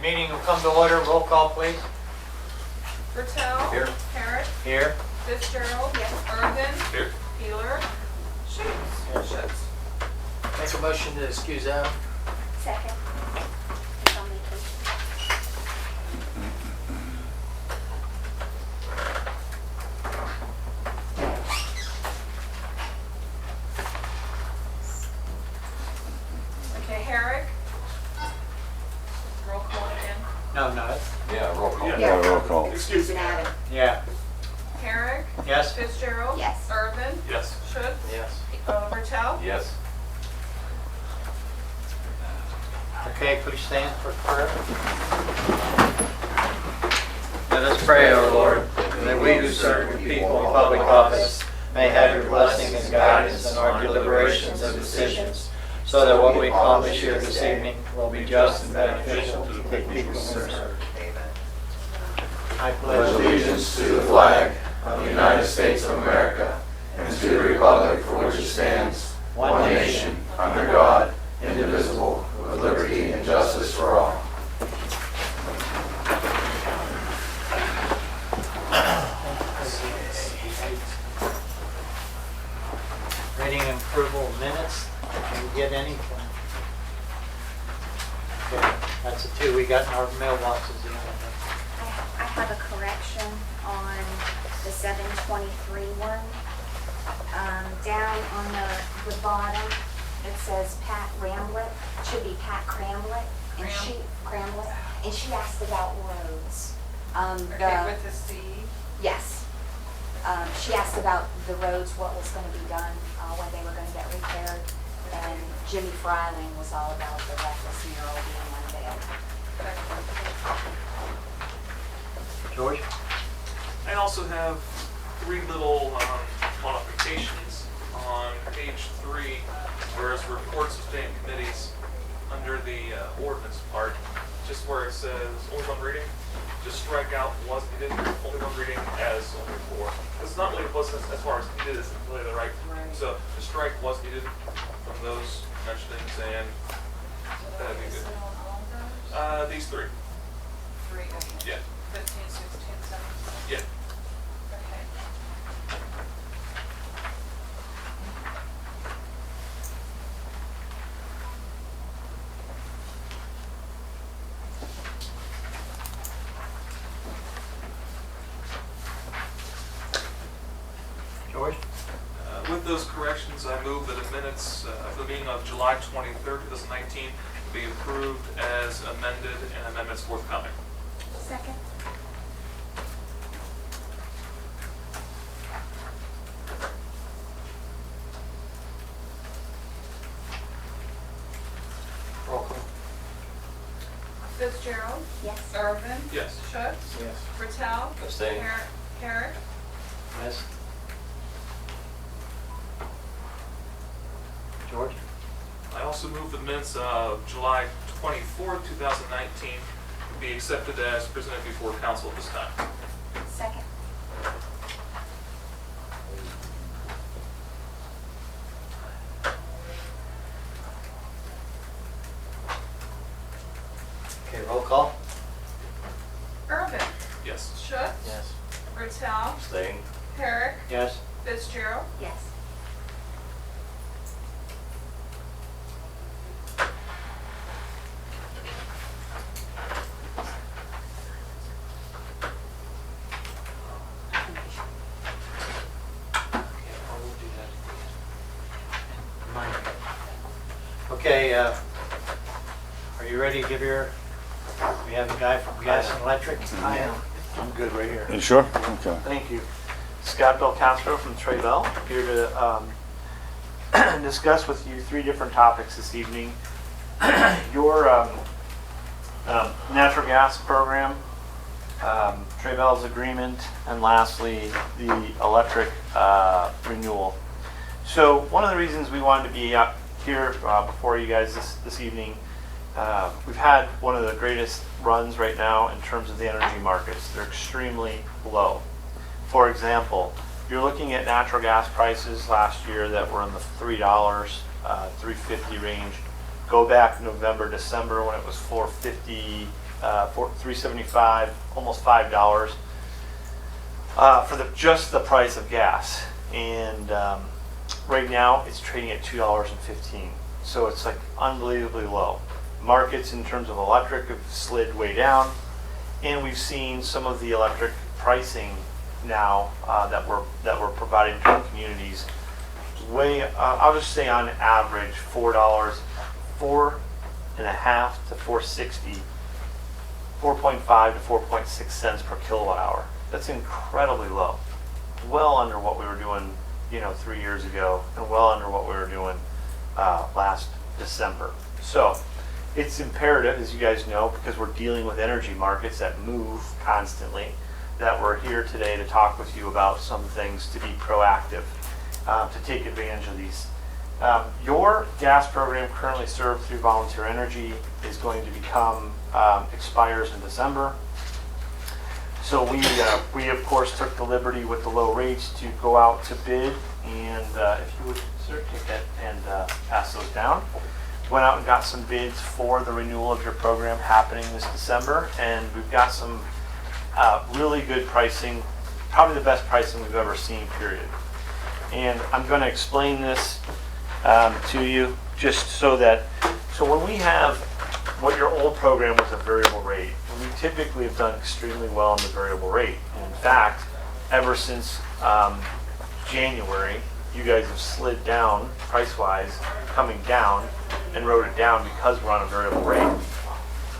meeting will come to order. Roll call, please. Bertel. Here. Herrick. Here. Fitzgerald. Yes. Irvin. Here. Peeler. Schutz. Schutz. Make a motion to excuse Adam. Second. Okay, Herrick. Roll call again. No. Yeah, roll call. Yeah. Roll call. Excuse me. Adam. Yeah. Herrick. Yes? Fitzgerald. Yes. Irvin. Yes. Schutz. Yes. Bertel. Yes. Okay, please stand for prayer. Let us pray, O Lord, that we who serve your people in public office may have your blessing and guidance in our deliberations and decisions, so that what we accomplish here this evening will be just and beneficial to the people we serve. Amen. I pledge allegiance to the flag of the United States of America and to the republic for which it stands, one nation, under God, indivisible, with liberty and justice for all. Reading and approval of minutes. Can we get anything? Okay, that's the two we got in our mailboxes. I have a correction on the 723 one. Down on the bottom, it says Pat Ramblett. It should be Pat Cramblett. And she asked about roads. Okay, with the C. Yes. She asked about the roads, what was going to be done, when they were going to get repaired. And Jimmy Fryling was all about the reckless mural being unveiled. George? I also have three little modifications on page 3, whereas reports of state committees under the ordinance part, just where it says only one reading, just strike out was needed, only one reading as only four. It's not really was as far as needed is really the right. So the strike was needed from those mentionings, and that'd be good. These three. Three. Yeah. 15, 16, 17. Yeah. Okay. George? With those corrections, I move that the minutes of the meeting of July 23rd, 2019 be approved as amended and amendments forthcoming. Second. Roll call. Fitzgerald. Yes. Irvin. Yes. Schutz. Yes. Bertel. Abstain. Herrick. Yes. George? I also move the minutes of July 24th, 2019 be accepted as presented before council at this time. Second. Okay, roll call. Irvin. Yes. Schutz. Yes. Bertel. Abstain. Herrick. Yes. Fitzgerald. Yes. Okay, are you ready to give your, we have a guy from Gas and Electric? I am. I'm good right here. You sure? Okay. Thank you. Scott Belcastro from Trey Bell, here to discuss with you three different topics this evening. Your natural gas program, Trey Bell's agreement, and lastly, the electric renewal. So one of the reasons we wanted to be out here before you guys this evening, we've had one of the greatest runs right now in terms of the energy markets. They're extremely low. For example, you're looking at natural gas prices last year that were in the $3, $3.50 range. Go back November, December when it was $4.50, for $3.75, almost $5 for just the price of gas. And right now it's trading at $2.15. So it's like unbelievably low. Markets in terms of electric have slid way down, and we've seen some of the electric pricing now that we're providing to our communities way, I'll just say on average $4.5 to $4.60, 4.5 to 4.6 cents per kilowatt hour. That's incredibly low. Well under what we were doing, 3 years ago, and well under what we were doing last December. So it's imperative, as you guys know, because we're dealing with energy markets that move constantly, that we're here today to talk with you about some things to be proactive, to take advantage of these. Your gas program currently served through Volunteer Energy is going to expires in December. So we of course took the liberty with the low rates to go out to bid, and if you would sir, take that and pass those down. Went out and got some bids for the renewal of your program happening this December, and we've got some really good pricing, probably the best pricing we've ever seen, period. And I'm going to explain this to you just so when we have what your old program was a variable rate, and we typically have done extremely well on the variable rate. And in fact, ever since January, you guys have slid down price-wise, coming down, and wrote it down because we're on a variable rate.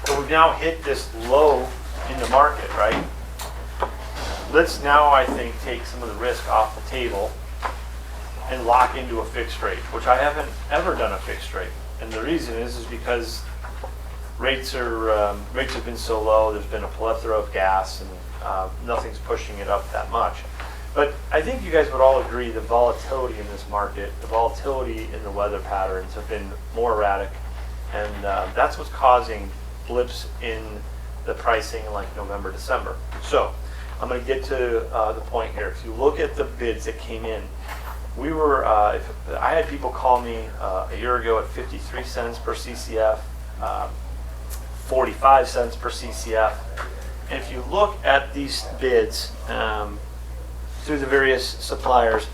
So we've now hit this low in the market, right? Let's now, I think, take some of the risk off the table and lock into a fixed rate, which I haven't ever done a fixed rate. And the reason is because rates have been so low, there's been a plethora of gas, and nothing's pushing it up that much. But I think you guys would all agree the volatility in this market, the volatility in the weather patterns have been more erratic, and that's what's causing blips in the pricing in like November, December. So I'm going to get to the point here. If you look at the bids that came in, we were, I had people call me a year ago at 53 cents per CCF, 45 cents per CCF. And if you look at these bids through the various suppliers,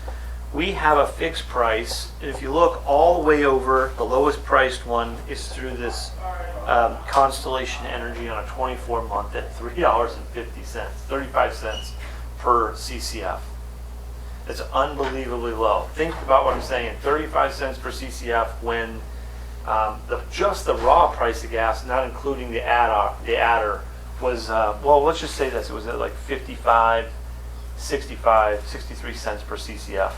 we have a fixed price. If you look all the way over, the lowest priced one is through this Constellation Energy on a 24-month at $3.50, 35 cents per CCF. It's unbelievably low. Think about what I'm saying, 35 cents per CCF when just the raw price of gas, not including the adder, was, well, let's just say this, it was at like 55, 65, 63 cents per CCF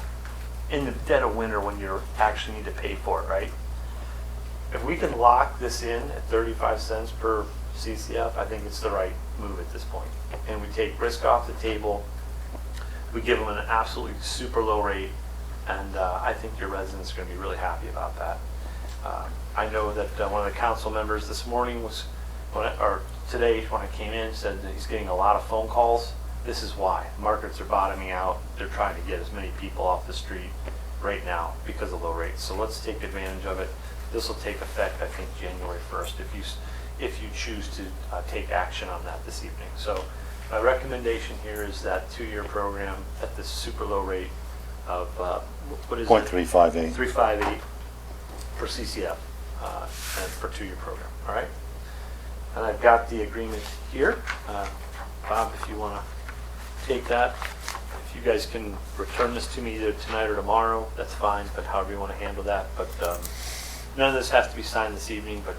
in the dead of winter when you actually need to pay for it, right? If we can lock this in at 35 cents per CCF, I think it's the right move at this point. And we take risk off the table. We give them an absolutely super low rate, and I think your residents are going to be really happy about that. I know that one of the council members this morning today when I came in said that he's getting a lot of phone calls. This is why. Markets are bottoming out. They're trying to get as many people off the street right now because of low rates. So let's take advantage of it. This will take effect, I think, January 1st if you choose to take action on that this evening. So my recommendation here is that 2-year program at this super low rate of, what is it? 0.358. 358 per CCF and for 2-year program, all right? And I've got the agreement here. Bob, if you want to take that, if you guys can return this to me either tonight or tomorrow, that's fine, but however you want to handle that. But none of this has to be signed this evening, but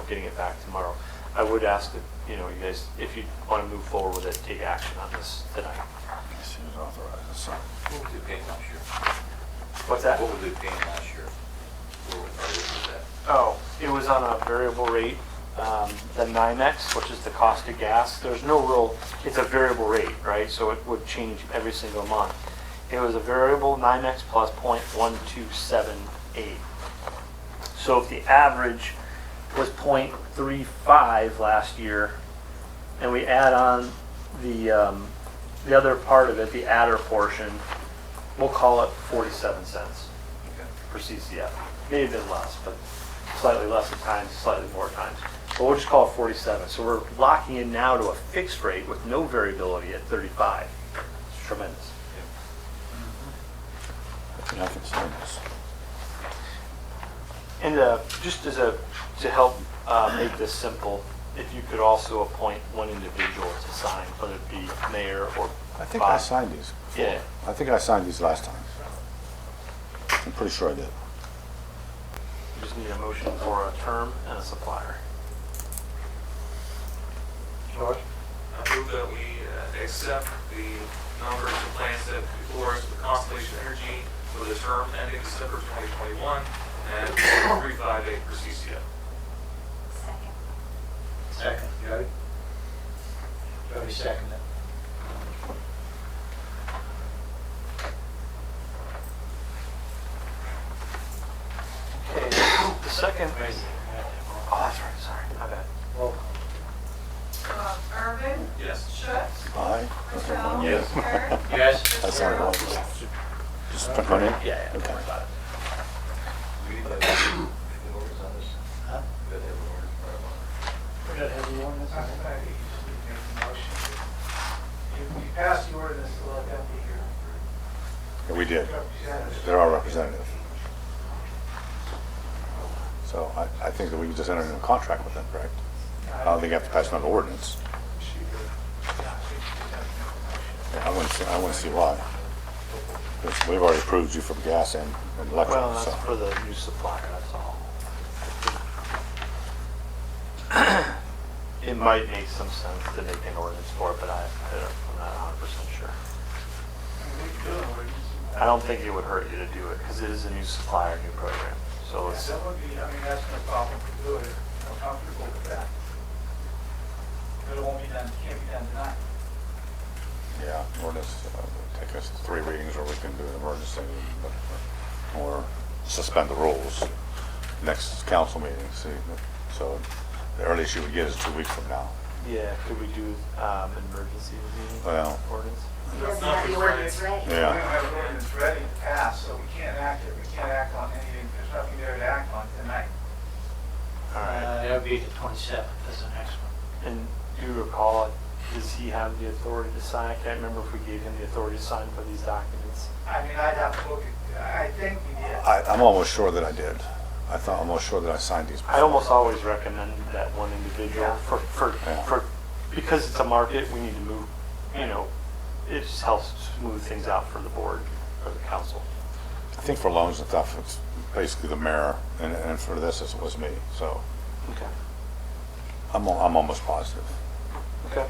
getting it back tomorrow. I would ask that, you guys, if you want to move forward with it, take action on this tonight. What was it paying last year? What's that? What was it paying last year? Where was that? Oh, it was on a variable rate. The NYMEX, which is the cost of gas, there's no real, it's a variable rate, right? So it would change every single month. It was a variable NYMEX plus 0.1278. So if the average was 0.35 last year, and we add on the other part of it, the adder portion, we'll call it 47 cents per CCF. Maybe a bit less, but slightly less at times, slightly more at times. Well, we'll just call it 47. So we're locking in now to a fixed rate with no variability at 35. It's tremendous. I can sign this. And just to help make this simple, if you could also appoint one individual to sign, whether it be mayor or I think I Bob. signed these. before. Yeah. I think I signed these last time. I'm pretty sure I did. You just need a motion for a term and a supplier. George? I move that we accept the numbers and plans set before us with Constellation Energy for the term ending December 2021 and 358 for CCO. Second. Second. Jody? Jody seconded. Okay, The second, oh, that's right, sorry, my bad. roll Irvin, Yes. Schutz, Aye. Martell. Yes. Eric, Yes. I signed all these. Just print one in? Yeah, don't Okay. worry about it. Huh? We gotta have the ordinance. You passed the ordinance to let them be here. Yeah, we did. Representatives. They're our representative. So I think that we can just enter into a contract with them, correct? I don't think you have to pass another ordinance. Yeah, I wouldn't see why. Because we've already approved you for gas and electric, Well, that's so. for the new supplier, that's all. It might make some sense to make an ordinance for it, but I'm not 100% sure. I don't think it would hurt you to do it, because it is a new supplier, new program. So it's, That would be, I mean, that's no problem to do it, if I'm comfortable with that. But it won't be done, can't be done tonight. Yeah, ordinance, take us 3 readings, or we can do an emergency, or suspend the rules next council meeting, see. So the earliest you would get is 2 weeks from now. yeah, could we do emergency meeting Well- ordinance? He doesn't have the ordinance ready. We Yeah. don't have an ordinance ready to pass, so we can't act on anything, there's nothing there to act on tonight. All right. That'll be the 27th, that's the next one. And do you recall, does he have the authority to sign? I can't remember if we gave him the authority to sign for these documents. I mean, I'd have to look at, I think we did. I'm almost sure that I did. Almost sure that I signed these before. I almost always recommend that one individual Yeah. for, because it's a market, we need to move, it just helps smooth things out for the board or the council. I think for loans and stuff, it's basically the mayor, and for this, it was me, so Okay. I'm almost positive. Okay.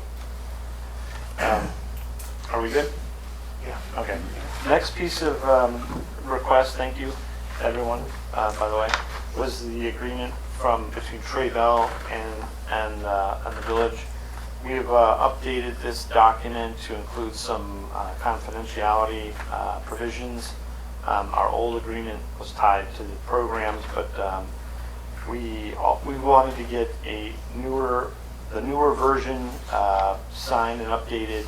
Are we good? Yeah. Okay. Next piece of request, thank you, everyone, by the way, was the agreement between Trey Bell and the village. We've updated this document to include some confidentiality provisions. Our old agreement was tied to the programs, but we wanted to get the newer version signed and updated.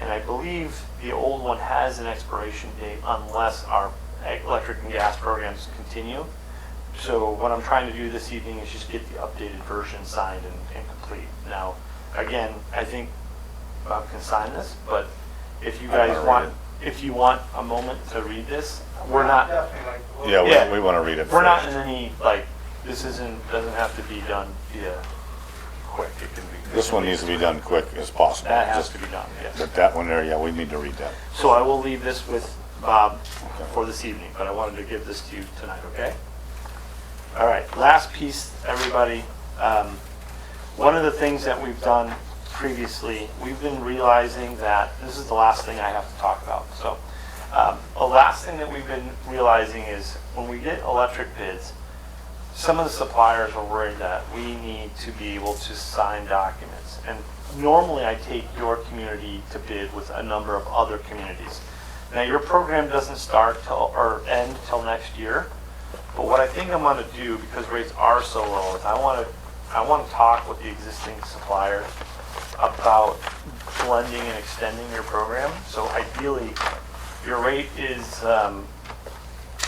And I believe the old one has an expiration date unless our electric and gas programs continue. So what I'm trying to do this evening is just get the updated version signed and complete. Now, again, I think Bob can sign this, but if you guys if you want a moment to read this, we're not, Definitely like to look. Yeah, Yeah. we want to read it we're not first. in any, this doesn't have to be done via quick. It can be. This one needs to be done quick as possible. That has Just- to be done, yes. But that one there, yeah, we need to read that. So I will leave this with Bob for this evening, but I wanted to give this to you tonight, okay? All right, last piece, everybody. One of the things that we've done previously, we've been realizing that, this is the last thing I have to talk about. So the last thing that we've been realizing is when we get electric bids, some of the suppliers are worried that we need to be able to sign documents. And normally I take your community to bid with a number of other communities. Now your program doesn't start or end till next year, but what I think I'm going to do, because rates are so low, is I want to talk with the existing suppliers about blending and extending your program. So ideally, your rate is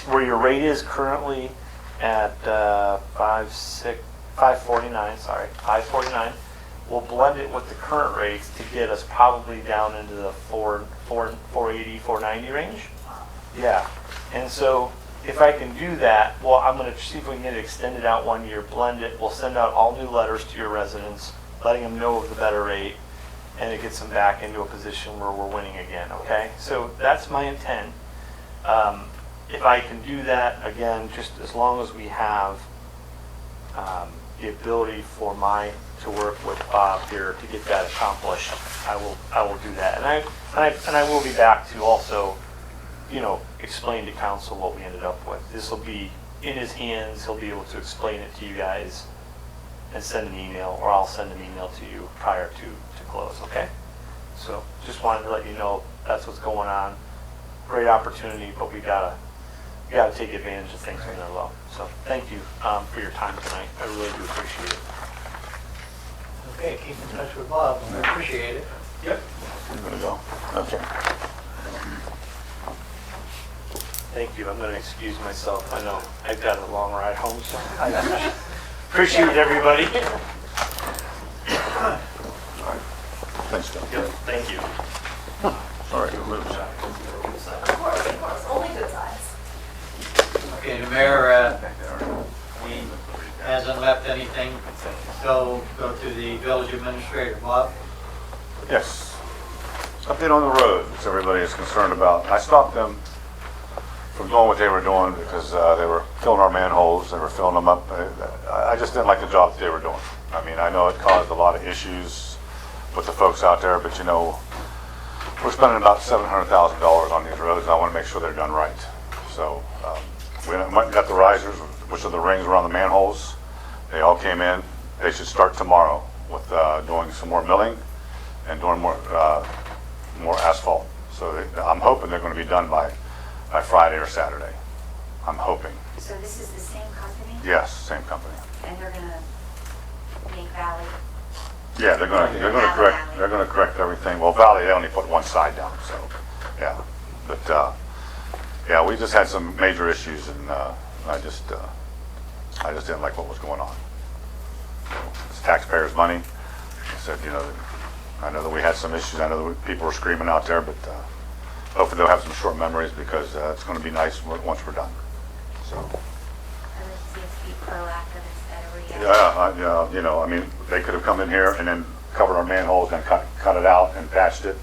where your rate is currently at 5.6 549, sorry, 549. We'll blend it with the current rates to get us probably down into the 480, 490 range. Yeah, and so if I can do that, well, I'm going to see if we can get it extended out 1 year, blend it. We'll send out all new letters to your residents, letting them know of the better rate, and it gets them back into a position where we're winning again, okay? So that's my intent. If I can do that, again, just as long as we have the ability for to work with Bob here to get that accomplished, I will do that. And I will be back to also, explain to council what we ended up with. This will be in his hands. He'll be able to explain it to you guys and send an email, or I'll send an email to you prior to close, okay? So just wanted to let you know that's what's going on. Great opportunity, but we gotta take advantage of things when they're low. So thank you for your time tonight. I really do appreciate it. Okay, keep in touch with Bob, we appreciate it. Yep. I'm gonna go. Okay. Thank you. I'm going to excuse myself. I know I've got a long ride home, so I appreciate everybody. Thanks, John. Yep, thank you. All right, move. Of course, only good sides. Okay, the mayor, he hasn't left anything. Go to the village administrator, Bob. Yes. Update on the road, which everybody is concerned about. I stopped them from doing what they were doing because they were filling our manholes, they were filling them up. I just didn't like the job that they were doing. I mean, I know it caused a lot of issues with the folks out there, but we're spending about $700,000 on these roads, and I want to make sure they're done right. So we went and got the risers, which are the rings around the manholes. They all came in. They should start tomorrow with doing some more milling and doing more asphalt. So I'm hoping they're going to be done by Friday or Saturday. I'm hoping. So this is the same company? Yes, same company. And they're gonna make Valley? Yeah, they're going to correct everything. Well, Valley, they only put one side down, so yeah. But yeah, we just had some major issues, and I just didn't like what was going on. It's taxpayers' money. I said, I know that we had some issues. I know that people were screaming out there, but hopefully they'll have some short memories because it's going to be nice once we're done. So. I would see it to be proactive instead of reactive. Yeah, I mean, they could have come in here and then covered our manholes and cut it out and patched it.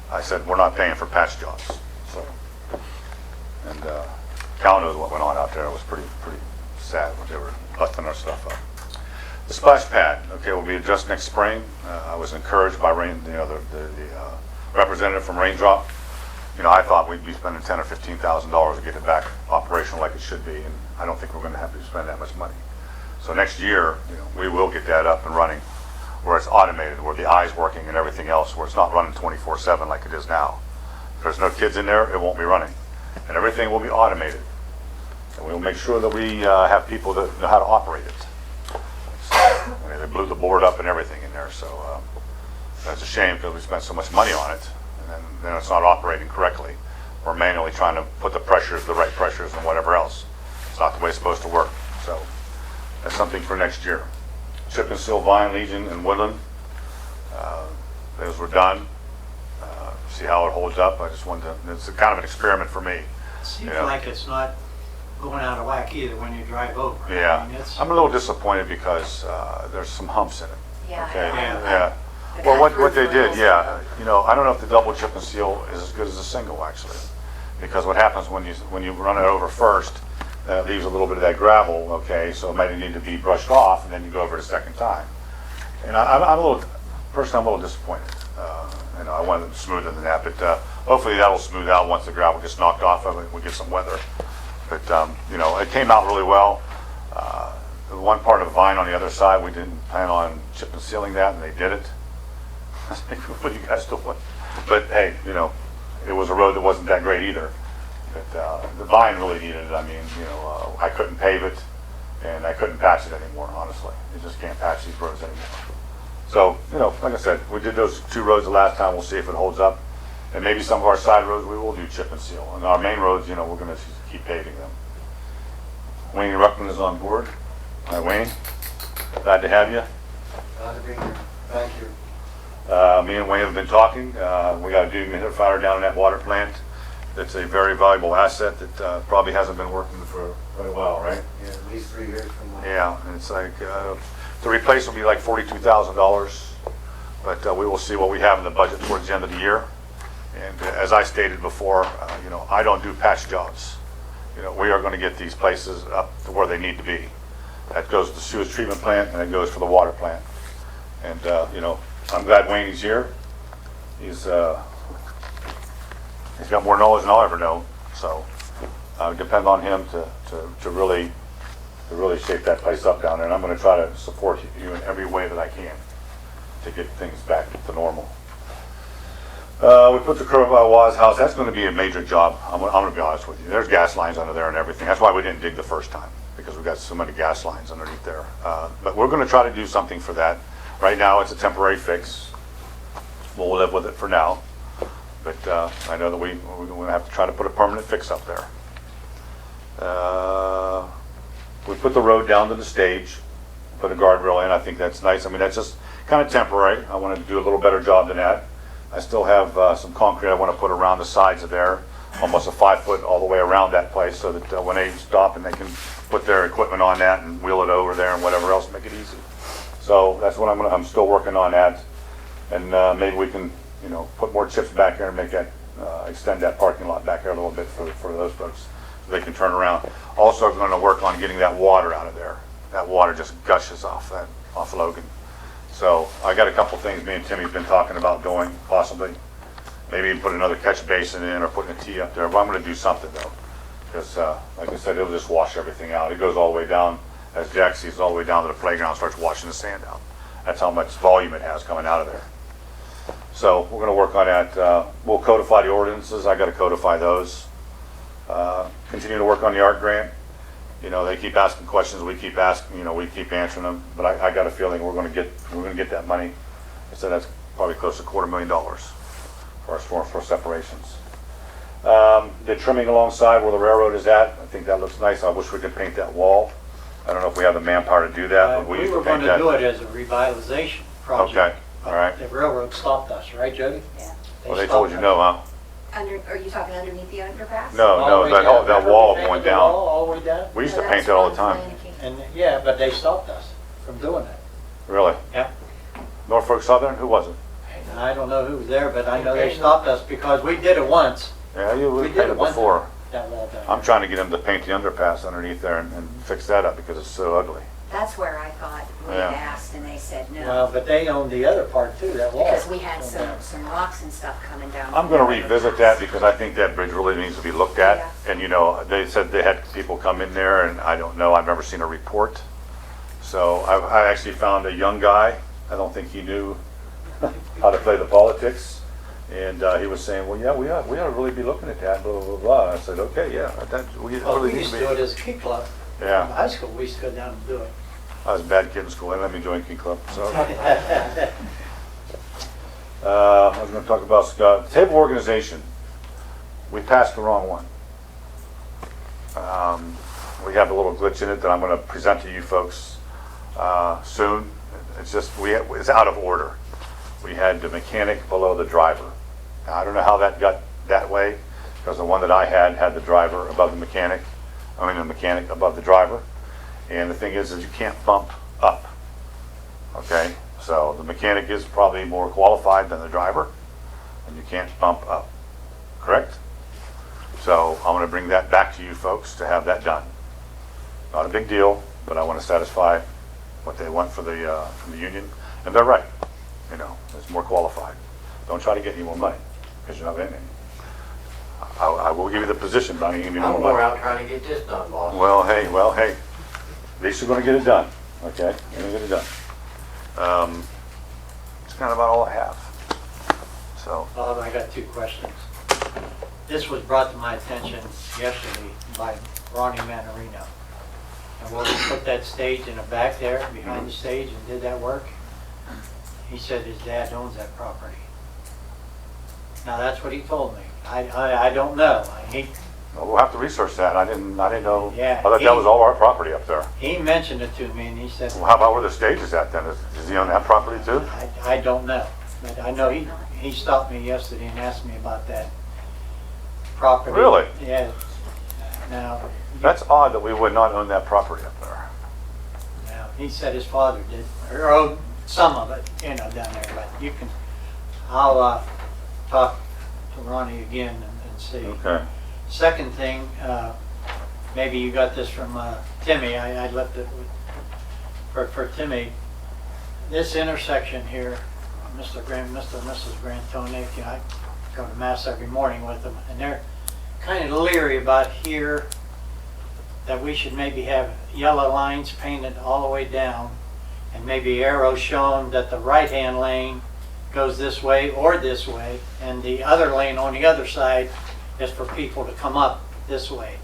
I said, we're not paying for patch jobs. So, and Cal knows what went on out there. It was pretty sad when they were busting our stuff up. The splash pad, okay, will be addressed next spring. I was encouraged by the representative from Raindrop. I thought we'd be spending $10,000 or $15,000 to get it back operational like it should be, and I don't think we're going to have to spend that much money. So next year, we will get that up and running, where it's automated, where the eye's working and everything else, where it's not running 24/7 like it is now. If there's no kids in there, it won't be running, and everything will be automated. And we'll make sure that we have people that know how to operate it. So, they blew the board up and everything in there, so that's a shame because we spent so much money on it. And then it's not operating correctly. We're manually trying to put the right pressures and whatever else. It's not the way it's supposed to work. So that's something for next year. Chip and seal, Vine, Legion, and Woodland. Those were done. See how it holds up. I just wanted to, it's kind of an experiment for me. Seems like it's not going out of whack either when you drive over. Yeah. I mean, I'm a little disappointed because there's some humps in it. Yeah. Okay. Yeah. The Well, what cut-through they did, drills. yeah, I don't know if the double chip and seal is as good as a single, actually. Because what happens when you run it over first, it leaves a little bit of that gravel, okay, so it might need to be brushed off, and then you go over it a second time. And I'm a little disappointed. I wanted it smoother than that, but hopefully that'll smooth out once the gravel gets knocked off of it, we get some weather. But, it came out really well. The one part of Vine on the other side, we didn't plan on chip and sealing that, and they did it. What are you guys doing? But hey, it was a road that wasn't that great either. But the Vine really needed it. I mean, I couldn't pave it, and I couldn't patch it anymore, honestly. You just can't patch these roads anymore. So, like I said, we did those two roads the last time. We'll see if it holds up. And maybe some of our side roads we will do chip and seal. And our main roads, we're going to keep paving them. Wayne Ruckman is on board. Hi, Wayne. Glad to have you. Glad to be here. Thank you. Me and Wayne have been talking. We got a dehumidifier down in that water plant. It's a very valuable asset that probably hasn't been working for quite a while, right? Yeah, at least 3 years from now. Yeah, and it's like, to replace will be like $42,000, but we will see what we have in the budget towards the end of the year. And as I stated before, you know, I don't do patch jobs. You know, we are going to get these places up to where they need to be. That goes to the sewage treatment plant, and it goes for the water plant. And, you know, I'm glad Wayne is here. He's got more knowledge than I'll ever know. So I depend on him to really shape that place up down there. And I'm going to try to support you in every way that I can to get things back to normal. We put the curb by Waz house. That's going to be a major job. I'm going to be honest with you. There's gas lines under there and everything. That's why we didn't dig the first time, because we got so many gas lines underneath there. But we're going to try to do something for that. Right now, it's a temporary fix. We'll live with it for now. But I know that we're going to have to try to put a permanent fix up there. We put the road down to the stage, put a guardrail in. I think that's nice. I mean, that's just kind of temporary. I wanted to do a little better job than that. I still have some concrete I want to put around the sides of there, almost a 5 foot all the way around that place, so that when they stop and they can put their equipment on that and wheel it over there and whatever else, make it easy. So that's what I'm still working on that, and maybe we can, you know, put more chips back there and make that extend that parking lot back there a little bit for those folks, so they can turn around. Also, I'm going to work on getting that water out of there. That water just gushes off Logan. So I got a couple things me and Timmy's been talking about doing, possibly. Maybe even put another catch basin in or putting a T up there. But I'm going to do something though, because like I said, it'll just wash everything out. It goes all the way down, as Jack sees, all the way down to the playground, starts washing the sand out. That's how much volume it has coming out of there. So we're going to work on that. We'll codify the ordinances. I got to codify those. Continue to work on the art grant. You know, they keep asking questions, we keep asking, you know, we keep answering them, but I got a feeling we're going to get that money. I said that's probably close to $250,000 for our storm for separations. The trimming alongside where the railroad is at, I think that looks nice. I wish we could paint that wall. I don't know if we have the manpower to do that, but we used to were paint going to do that. it as a revitalization project. Okay, all right. The railroad stopped us, right, Jody? Yeah. Well, they told you no, huh? Are you talking underneath the underpass? No, that wall going down. All the way down? We used to No, paint that's that all the Ron time. Flanagan. And, yeah, but they stopped us from doing it. Really? Yeah. Norfolk Southern? Who was it? And I don't know who was there, but I know they stopped us because we did it once, Yeah, We we did painted it one before. that wall down. I'm trying to get them to paint the underpass underneath there and fix that up because it's so ugly. That's where I thought we had Yeah. asked and they said no. Well, but they owned the other part too, that wall. Because we had So, some rocks and stuff coming down. I'm going to revisit that because I think that bridge really needs to be looked at. Yeah. And you know, they said they had people come in there and I don't know, I've never seen a report. So I actually found a young guy, I don't think he knew how to play the politics. And he was saying, well, yeah, we ought to really be looking at that, blah, blah, blah, blah. I said, okay, yeah, we Well, really we need used to to do it be. as a key club. Yeah. In high school, we used to go down and do it. I was a bad kid in school, they let me join King Club, so. I was going to talk about table organization. We passed the wrong one. We have a little glitch in it that I'm going to present to you folks soon. It's just, it's out of order. We had the mechanic below the driver. Now, I don't know how that got that way, because the one that I had the driver above the mechanic. The mechanic above the driver. And the thing is you can't bump up. Okay? So the mechanic is probably more qualified than the driver, and you can't bump up. Correct? So I'm going to bring that back to you folks to have that done. Not a big deal, but I want to satisfy what they want from the union, and they're right. You know, it's more qualified. Don't try to get any more money because you're not getting any. I will give you the position, but I ain't giving you I'm more more money. out trying to get this done, boss. Well, hey, at least you're going to get it done. Okay, you're going to get it done. It's kind of about all I have. So. Bob, I got two questions. This was brought to my attention yesterday by Ronnie Manarino. And when we put that stage in the back there, behind the stage, and did that work, he said his dad owns that property. Now, that's what he told me. I don't know. We'll have to research that. I didn't know. Yeah, I thought that was all our property up there. He mentioned it to me and he said, Well, how about where the stage is at then? Does he own that property too? I don't know. But I know he stopped me yesterday and asked me about that property. Really? Yeah. Now, That's odd that we would not own that property up there. now, he said his father did, or owned some of it, you know, down there, but you can, I'll talk to Ronnie again and see. Okay. Second thing, maybe you got this from Timmy, I left it for Timmy. This intersection here, Mr. and Mrs. Grantone, I go to mass every morning with them, and they're kind of leery about here, that we should maybe have yellow lines painted all the way down, and maybe arrows showing that the right-hand lane goes this way or this way, and the other lane on the other side is for people to come up this way.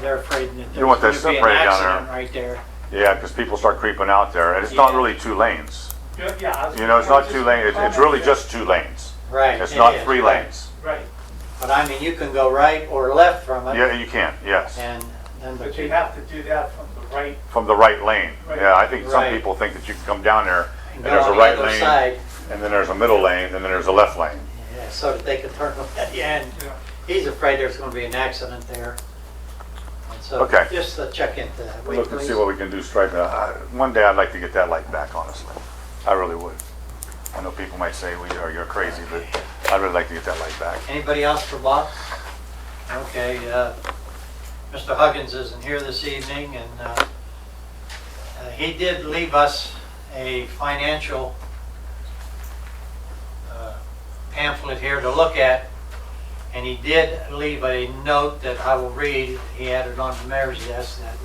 They're afraid that You there's want that going to be an separated down there. accident right there. Yeah, because people start creeping out there, and it's not Yeah. really 2 lanes. Yeah. You know, it's not 2 lanes. It's really just 2 lanes. Right. It's it not is, 3 right. lanes. Right, But I mean, you can go right or left from it. Yeah, you can. Yes. And then the but you people have to do that from the right. From the right lane. Right. Yeah, I think some Right. people think that you can come down there and go there's a on the right other lane, side, and then there's a middle lane, and then there's a left lane. yeah, so that they can turn at the end. Yeah. He's afraid there's going to be an accident there. And so Okay. just check into that. Look and see what we can do striping. One day I'd like to get that light back, honestly. I really would. I know people might say, well, you're crazy, but I'd really like to get that light back. Anybody else for Bob? Okay, Mr. Huggins isn't here this evening, and he did leave us a financial pamphlet here to look at, and he did leave a note that I will read. He had it on the mayor's desk that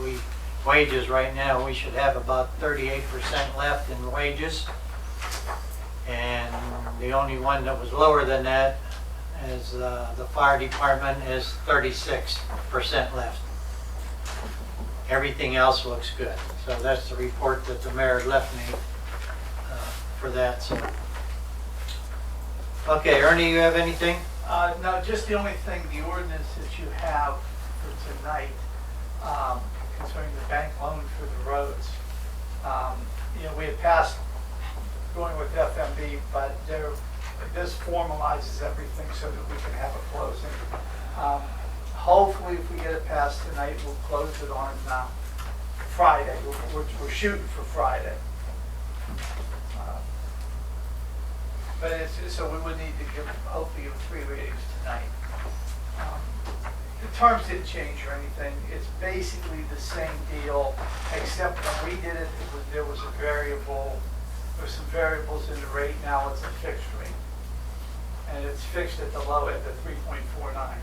wages right now, we should have about 38% left in wages. And the only one that was lower than that is the fire department is 36% left. Everything else looks good. So that's the report that the mayor left me for that. So, okay, Ernie, you have anything? No, just the only thing, the ordinance that you have for tonight concerning the bank loan for the roads. We had passed going with FMB, but this formalizes everything so that we can have a closing. Hopefully, if we get it passed tonight, we'll close it on Friday. We're shooting for Friday. But so we would need to hopefully give 3 readings tonight. The terms didn't change or anything. It's basically the same deal, except when we did it, there was a variable. There's some variables in the rate. Now it's a fixed rate, and it's fixed at the low end at 3.49.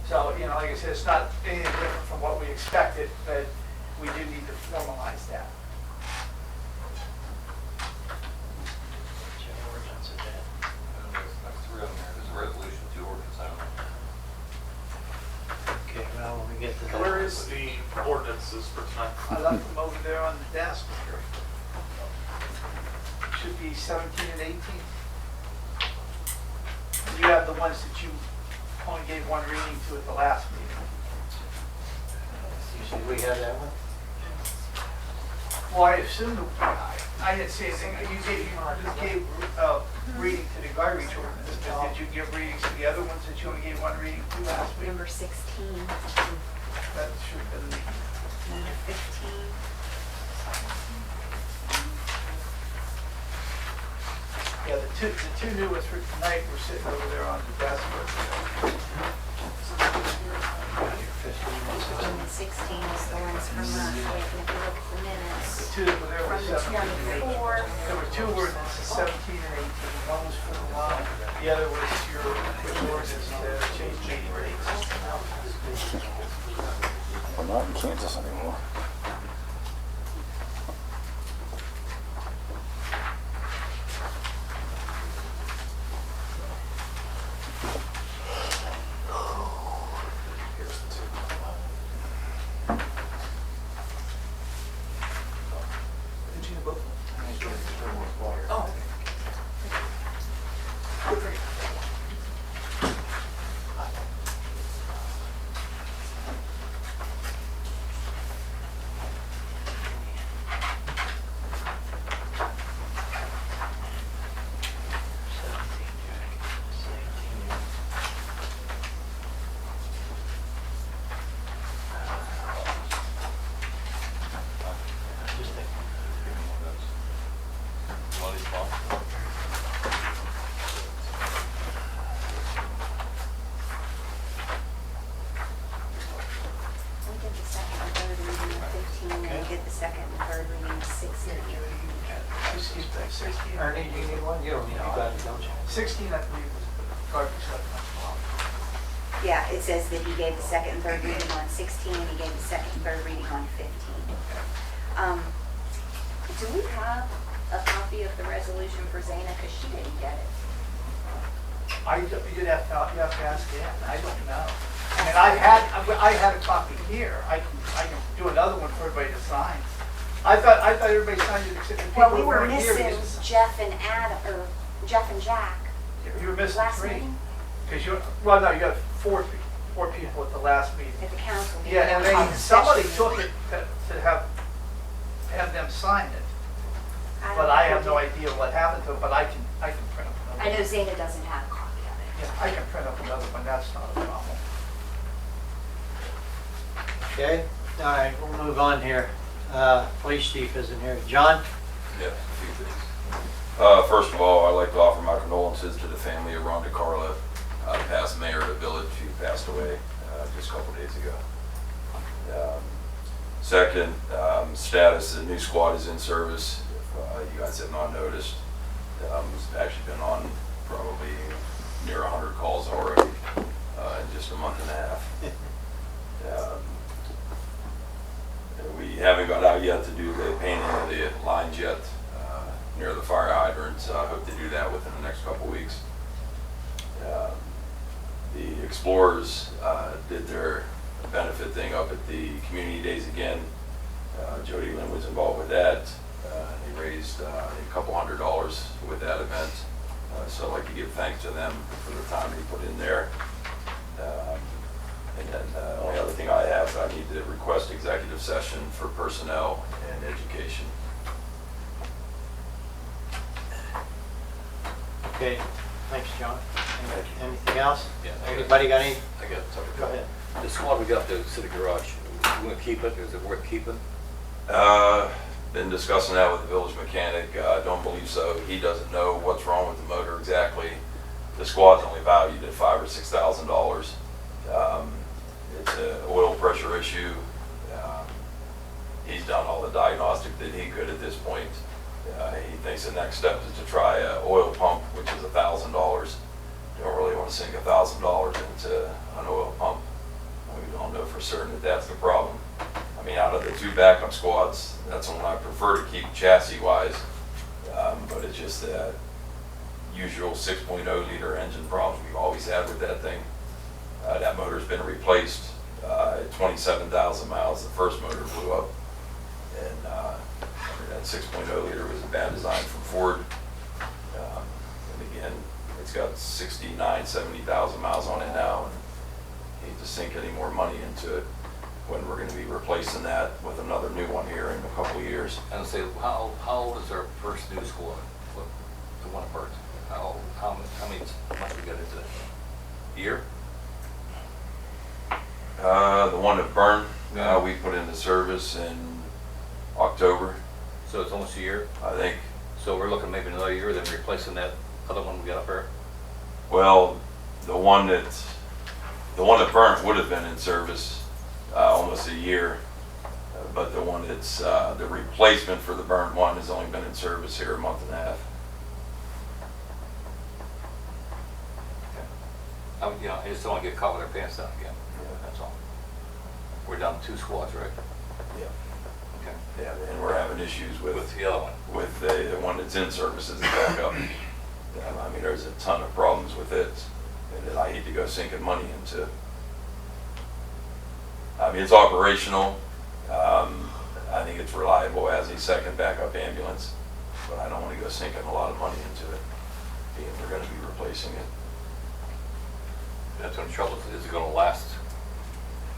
So like I said, it's not anything different from what we expected, but we do need to formalize that. That's 3 on there. There's a resolution, 2 ordinance. I don't know. Okay, well, when we get to that. Where is the ordinances for tonight? I left them over there on the desk. Should be 17 and 18. You have the ones that you only gave 1 reading to at the last meeting. Usually we have that one. Well, I assumed, I didn't say anything, you just gave reading to the garbage ordinance, but did you give readings to the other ones that you only gave 1 reading to last week? Number 16, That should have been, number 15. yeah, the two new ones for tonight were sitting over there on the desk. And 16 is the ones from last week, and if you look at the The minutes, two that were there were from the 17 and 18. 24, There were 2 ordinances, 17 and 18. One was for the law, the other was your ordinance to change meeting rates. We're not in Kansas anymore. Did you both? 16. Ernie, do you need one? You don't need, you got it, don't you? 16, I believe, is the garbage collection. Yeah, it says that he gave the second and third reading on 16, and he gave the second and third reading on 15. Do we have a copy of the resolution for Zana, because she didn't get it? You'd have to ask Dan, I don't know. I mean, I had a copy here, I can do another one for everybody to sign. I thought everybody signed it except the people Well, we who were weren't here. missing Jeff and Jeff and Jack You were missing last 3. meeting Because well, no, you got four people at the last meeting. at the council meeting. Yeah, and on then the somebody special took it to have them sign it. don't But know I who have no did. idea what happened to it, but I can print up I another know one. Zana doesn't have a copy of it. Yeah, I can print up another one, that's not a problem. Okay, all right, we'll move on here. Police chief isn't here. John? Yes, a few things. First of all, I'd like to offer my condolences to the family of Rhonda Carla, the past mayor of the village, who passed away just a couple days ago. Second, status, the new squad is in service. If you guys have not noticed, it's actually been on probably near 100 calls already in just a month and a half. We haven't got out yet to do the painting of the lines yet near the fire hydrants. I hope to do that within the next couple weeks. The Explorers did their benefit thing up at the community days again. Jody Lynn was involved with that. They raised a couple $100 with that event. So I'd like to give thanks to them for the time they put in there. And then the only other thing I have, I need to request executive session for personnel and education. Okay, thanks, John. Anything else? Yeah. Anybody got any? I got something. Go ahead. The squad we got up there at the city garage, we gonna keep it? Is it worth keeping? Been discussing that with the village mechanic. I don't believe so. He doesn't know what's wrong with the motor exactly. The squad's only valued at $5,000 or $6,000. It's an oil pressure issue. He's done all the diagnostic that he could at this point. He thinks the next step is to try an oil pump, which is $1,000. Don't really want to sink $1,000 into an oil pump. We don't know for certain that that's the problem. I mean, out of the 2 backup squads, that's the one I prefer to keep chassis-wise. But it's just that usual 6.0 liter engine problems we've always had with that thing. That motor's been replaced at 27,000 miles. The first motor blew up. And that 6.0 liter was a bad design from Ford. And again, it's got 69, 70,000 miles on it now. And hate to sink any more money into it when we're going to be replacing that with another new one here in a couple of years. And say, how old is our first new squad? What, the one at Burt? How many months we got into it? Year? The one that burned, we put into service in October, So it's almost a year? I think. So we're looking maybe another year, then replacing that other one we got up there? Well, the one that burnt would have been in service almost a year, but the one that's the replacement for the burnt one has only been in service here a month and a half. I just don't want to get caught with our pants down again. That's all. We're down to 2 squads, right? Yeah. Okay. Yeah, and we're having issues with the other one? with the one that's in service as a backup. I mean, there's a ton of problems with it, and I hate to go sinking money into. I mean, it's operational. I think it's reliable as a second backup ambulance, but I don't want to go sinking a lot of money into it, being we're going to be replacing it. That's what the trouble is. Is it going to last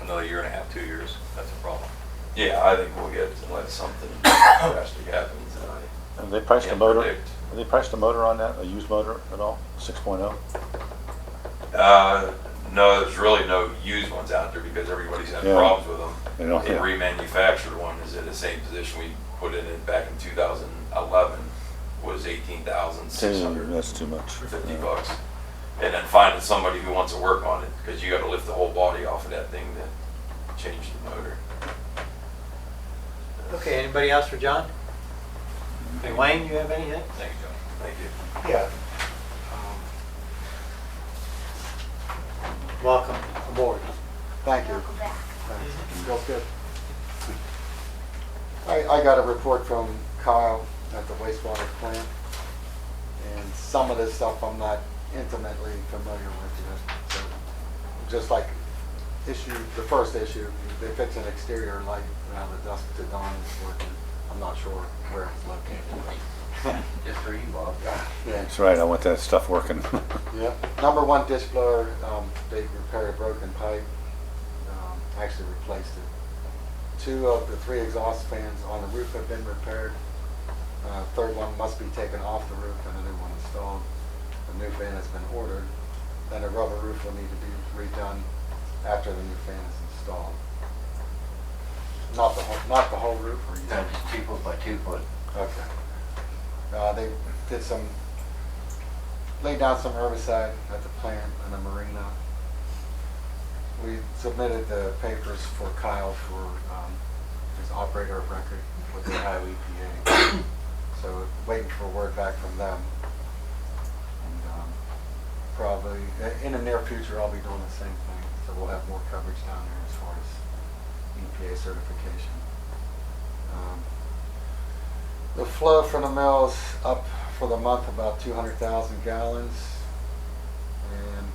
another year and a half, 2 years? That's a problem. Yeah, I think we'll get unless something drastic happens. And Have they priced the can't motor? predict. Have they priced the motor on that, a used motor at all? 6.0? No, there's really no used ones out there because everybody's had Yeah. problems with them. They don't- The yeah. remanufactured one is in the same position we put it in back in 2011, was 18,650 That's too much. Yeah. bucks. And then finding somebody who wants to work on it, because you got to lift the whole body off of that thing to change the motor. Okay, anybody else for John? Wayne, you have anything? Thank you, John. Thank you. Yeah. Welcome aboard. Thank you. Welcome back. Thanks. Feels good. I got a report from Kyle at the wastewater plant, and some of this stuff I'm not intimately familiar with yet. So, just like the first issue, they fixed an exterior light around the dusk to dawn is working. I'm not sure where it's located. Just for you, Bob. Yeah. That's right, I want that stuff working. Yeah. Number one dish blower, they repaired a broken pipe, actually replaced it. 2 of the 3 exhaust fans on the roof have been repaired. Third one must be taken off the roof and a new one installed. The new fan has been ordered. Then a rubber roof will need to be redone after the new fan is installed. Not the whole roof, or you? No, just 2 foot by 2 foot. Okay. They did laid down some herbicide at the plant and the marina. We submitted the papers for Kyle for his operator of record with the Ohio EPA. So waiting for word back from them. And probably in the near future I'll be doing the same thing. So we'll have more coverage down there as far as EPA certification. The flow from the mill's up for the month about 200,000 gallons, and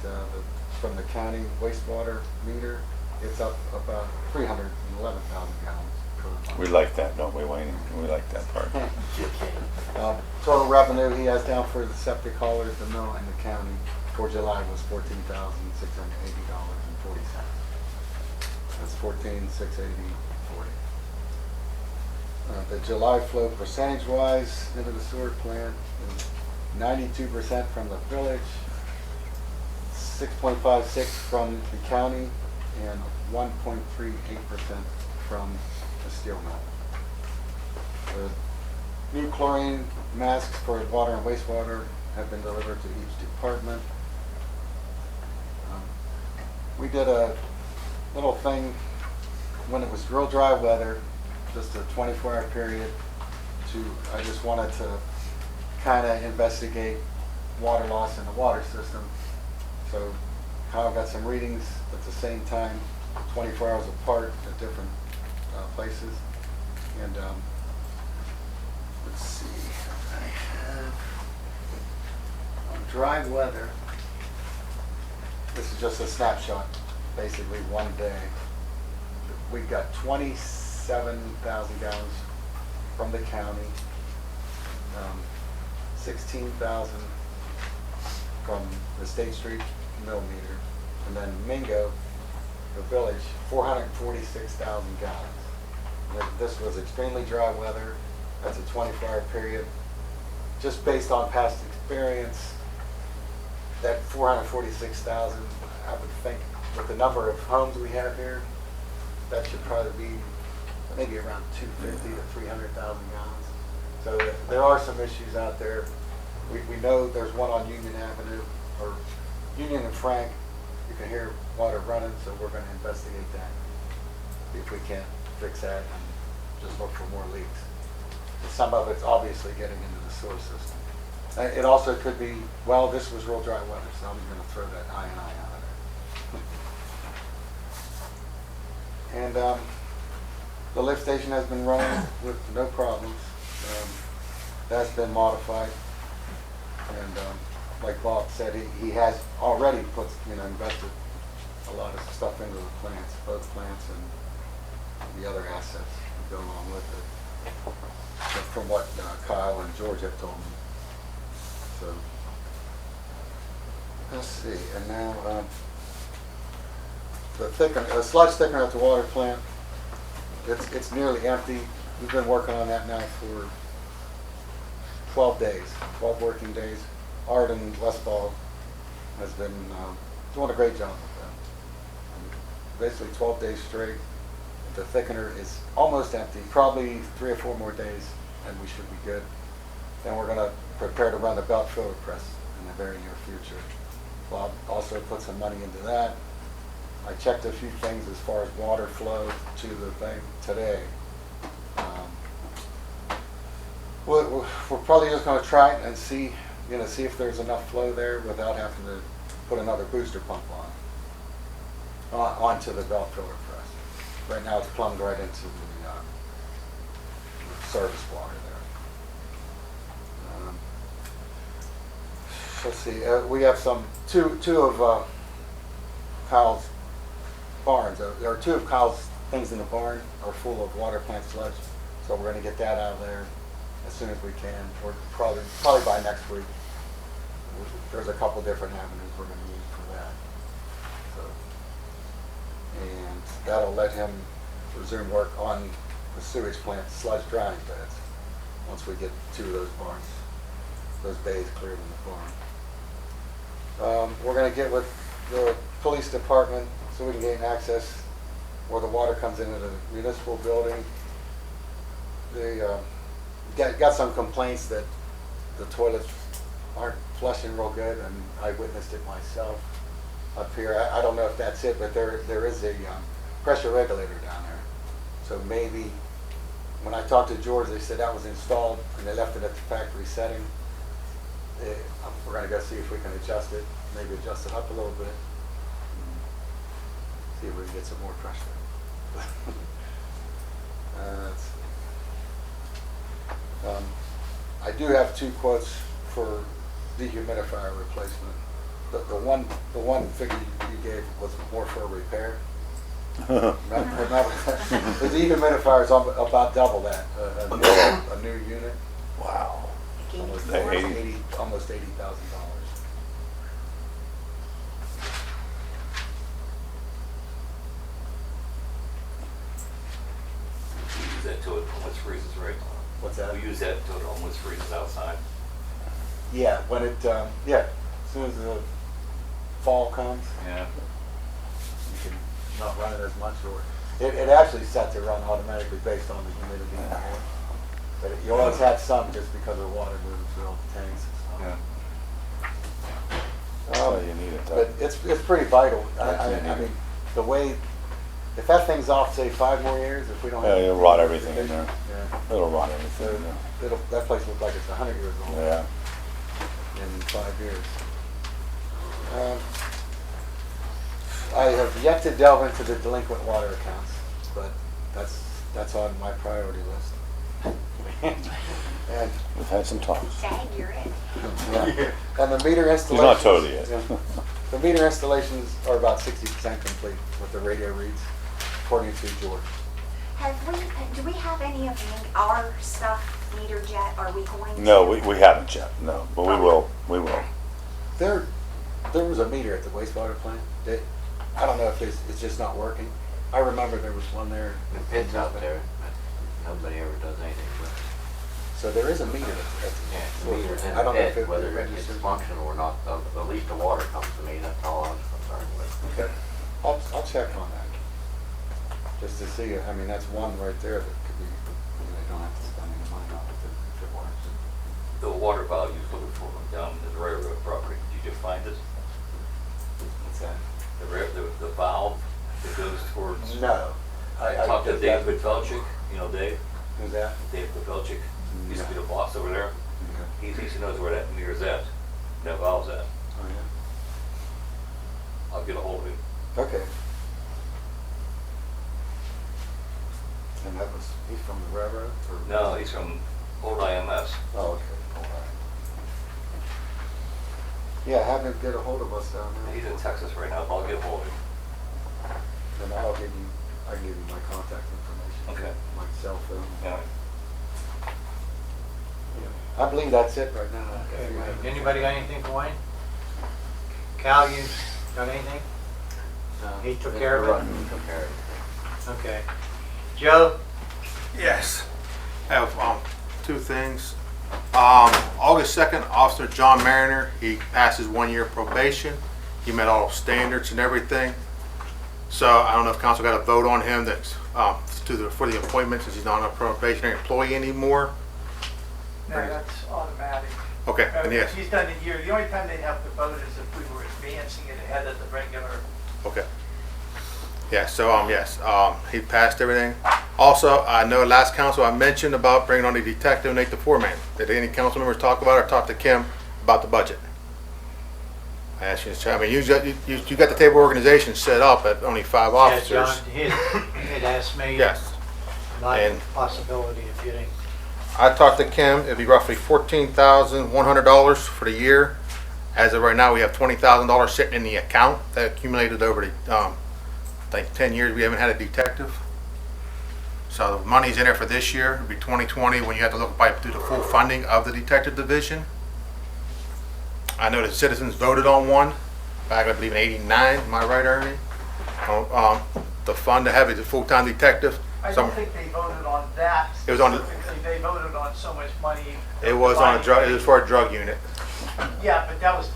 from the county wastewater meter, it's up about 311,000 gallons per month. We like that, don't we, Wayne? We like that part. Total revenue he has down for the septic haulers, the mill, and the county for July was $14,680.40. That's $14,680.40. The July flow percentage-wise into the sewer plant is 92% from the village, 6.56 from the county, and 1.38% from the steel mill. The new chlorine masks for water and wastewater have been delivered to each department. We did a little thing when it was real dry weather, just a 24-hour period. I just wanted to kind of investigate water loss in the water system. So Kyle got some readings at the same time, 24 hours apart at different places. And let's see, I have on dry weather, this is just a snapshot, basically one day. We got 27,000 gallons from the county, 16,000 from the State Street mill meter, and then Mingo, the village, 446,000 gallons. This was extremely dry weather. That's a 24-hour period. Just based on past experience, that 446,000, I would think, with the number of homes we have here, that should probably be maybe around 250 to 300,000 gallons. So there are some issues out there. We know there's one on Union Avenue, or Union and Frank. You can hear water running, so we're going to investigate that. See if we can't fix that and just look for more leaks. And some of it's obviously getting into the sewer system. It also could be, well, this was real dry weather, so I'm going to throw that I and I out of there. And the lift station has been running with no problems. That's been modified. And like Bob said, he has already invested a lot of stuff into the plants, both plants and the other assets that go along with it. But from what Kyle and George have told me. So, let's see, and now the sludge thickener at the water plant, it's nearly empty. We've been working on that now for 12 days, 12 working days. Art and Westfall has been doing a great job with that. Basically 12 days straight. The thickener is almost empty, probably 3 or 4 more days and we should be good. Then we're going to prepare to run the belt filler press in the very near future. Bob also put some money into that. I checked a few things as far as water flow to the thing today. We're probably just gonna try it and see, see if there's enough flow there without having to put another booster pump onto the belt filler press. Right now it's plumbed right into the service water there. Let's see, we have two of Kyle's barns, or two of Kyle's things in the barn are full of water plant sludge, so we're gonna get that out of there as soon as we can, or probably by next week. There's a couple different avenues we're gonna use for that. So, and that'll let him resume work on the sewage plant sludge drying beds once we get two of those barns, those bays cleared in the barn. We're gonna get with the police department so we can gain access where the water comes into the municipal building. They got some complaints that the toilets aren't flushing real good, and I witnessed it myself up here. I don't know if that's it, but there is a pressure regulator down there. So maybe, when I talked to George, they said that was installed and they left it at the factory setting. We're going to go see if we can adjust it, maybe adjust it up a little bit, see if we can get some more pressure. Let's see. I do have two quotes for dehumidifier replacement. The one figure you gave was more for repair. The dehumidifier is about double that, a new unit. Wow. Almost $80,000. Use that till it almost freezes, right? What's that? We use that until it almost freezes outside. Yeah, when it, as soon as the fall comes, Yeah. you can not run it as much, or it actually set to run automatically based on the humidity in the air. But you always have some just because of the water moving through all the tanks and stuff. So you need it. But it's pretty vital. That's I mean, the way, if that thing's off, say 5 more years, if we don't have. Yeah, you'll rot everything in there. Yeah. It'll rot everything So in there. that place looks like it's 100 years old. Yeah. In 5 years. I have yet to delve into the delinquent water accounts, but that's on my priority list. And We've had some talks. Dang, you're it. yeah. And the meter installations. He's not totally yet. Yeah. The meter installations are about 60% complete with the radio reads, according to George. Do we have any of our stuff metered yet? Are we going to? No, we haven't yet. No, but we will. We will. There was a meter at the wastewater plant. I don't know if it's just not working. I remember there was one there. The pit's out there, but nobody ever does anything with it. So there is a meter at Yeah, the the meter's in I don't know the if pit, it whether it's registers. functional or not, at least the water comes to me, that's all I'm concerned with. Okay, I'll check on that. Just to see, I mean, that's one right there that could be, they don't have to spend any money on it if it works. The water valve you was looking for down in the railroad property, did you find it? What's that? The valve that goes towards. No. I talked to David Felchik, you know Dave? Who's that? David Felchik, used to be the boss over there. He thinks he knows where that meter's at, that valve's at. Oh, yeah. I'll get a hold of him. Okay. And he's from the railroad? Or? No, he's from old IMS. Oh, okay. All right. Yeah, have him get a hold of us down there. He's in Texas right now, but I'll get a hold of him. And I can give you my contact information. Okay. My cell phone. Yeah. I believe that's it right now. Okay, Wayne. Anybody got anything for Wayne? Cal, you got anything? No. He took care of it? He took care of it. Okay. Joe? Yes. I have two things. August 2nd, Officer John Mariner, he passed his 1-year probation. He met all standards and everything. So I don't know if council got a vote on him that's for the appointment since he's not a probationary employee anymore. No, that's automatic. Okay, and yes. He's done a year. The only time they'd have to vote is if we were advancing it ahead of the regular. Okay. Yes, so, yes, he passed everything. Also, I know last council I mentioned about bringing on the detective, Nate the foreman. Did any council members talk about it or talk to Kim about the budget? I asked you, I mean, you got the table organization set up at only 5 Yeah, officers. John, he had asked me. Yes. Not and- a possibility of getting, I talked to Kim, it'd be roughly $14,100 for the year. As of right now, we have $20,000 sitting in the account that accumulated over the, I think 10 years we haven't had a detective. So the money's in there for this year, it'll be 2020 when you have to look by through the full funding of the detective division. I know the citizens voted on one back, I believe in '89, am I right, Ernie? The fund to have a full-time detective. I Some- don't think they voted on that It was on the- specifically. They voted on so much money. It was on a drug, it was for a drug unit. Yeah, but that wasn't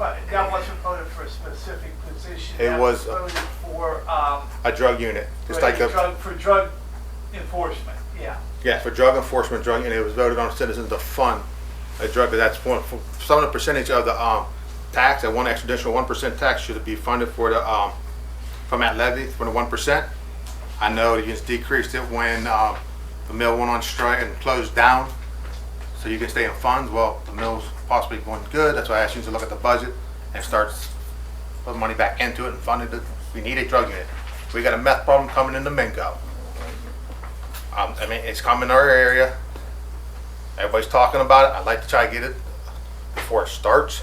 voted for a specific position. It That was- voted for, A drug unit, just like the. for drug enforcement, yeah. Yeah, for drug enforcement, drug, and it was voted on citizens to fund a drug, that's one, for some of the percentage of the, tax, that one extra additional 1% tax should be funded for the, from that levy, for the 1%. I know you just decreased it when, the mill went on strike and closed down, so you can stay in funds. Well, the mill's possibly going good, that's why I asked you to look at the budget and start putting money back into it and fund it. We need a drug unit. We got a meth problem coming into Mingo. I mean, it's coming in our area. Everybody's talking about it. I'd like to try to get it before it starts.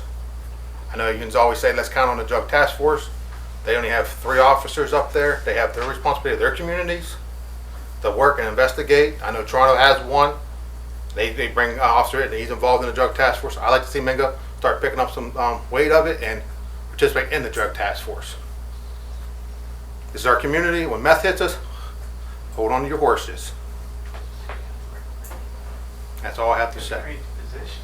I know you can always say, let's count on the drug task force. They only have 3 officers up there. They have their responsibility of their communities to work and investigate. I know Toronto has one. They bring an officer in, he's involved in the drug task force. I like to see Mingo start picking up some weight of it and participate in the drug task force. This is our community. When meth hits us, hold on to your horses. That's all I have to Just say. create the position.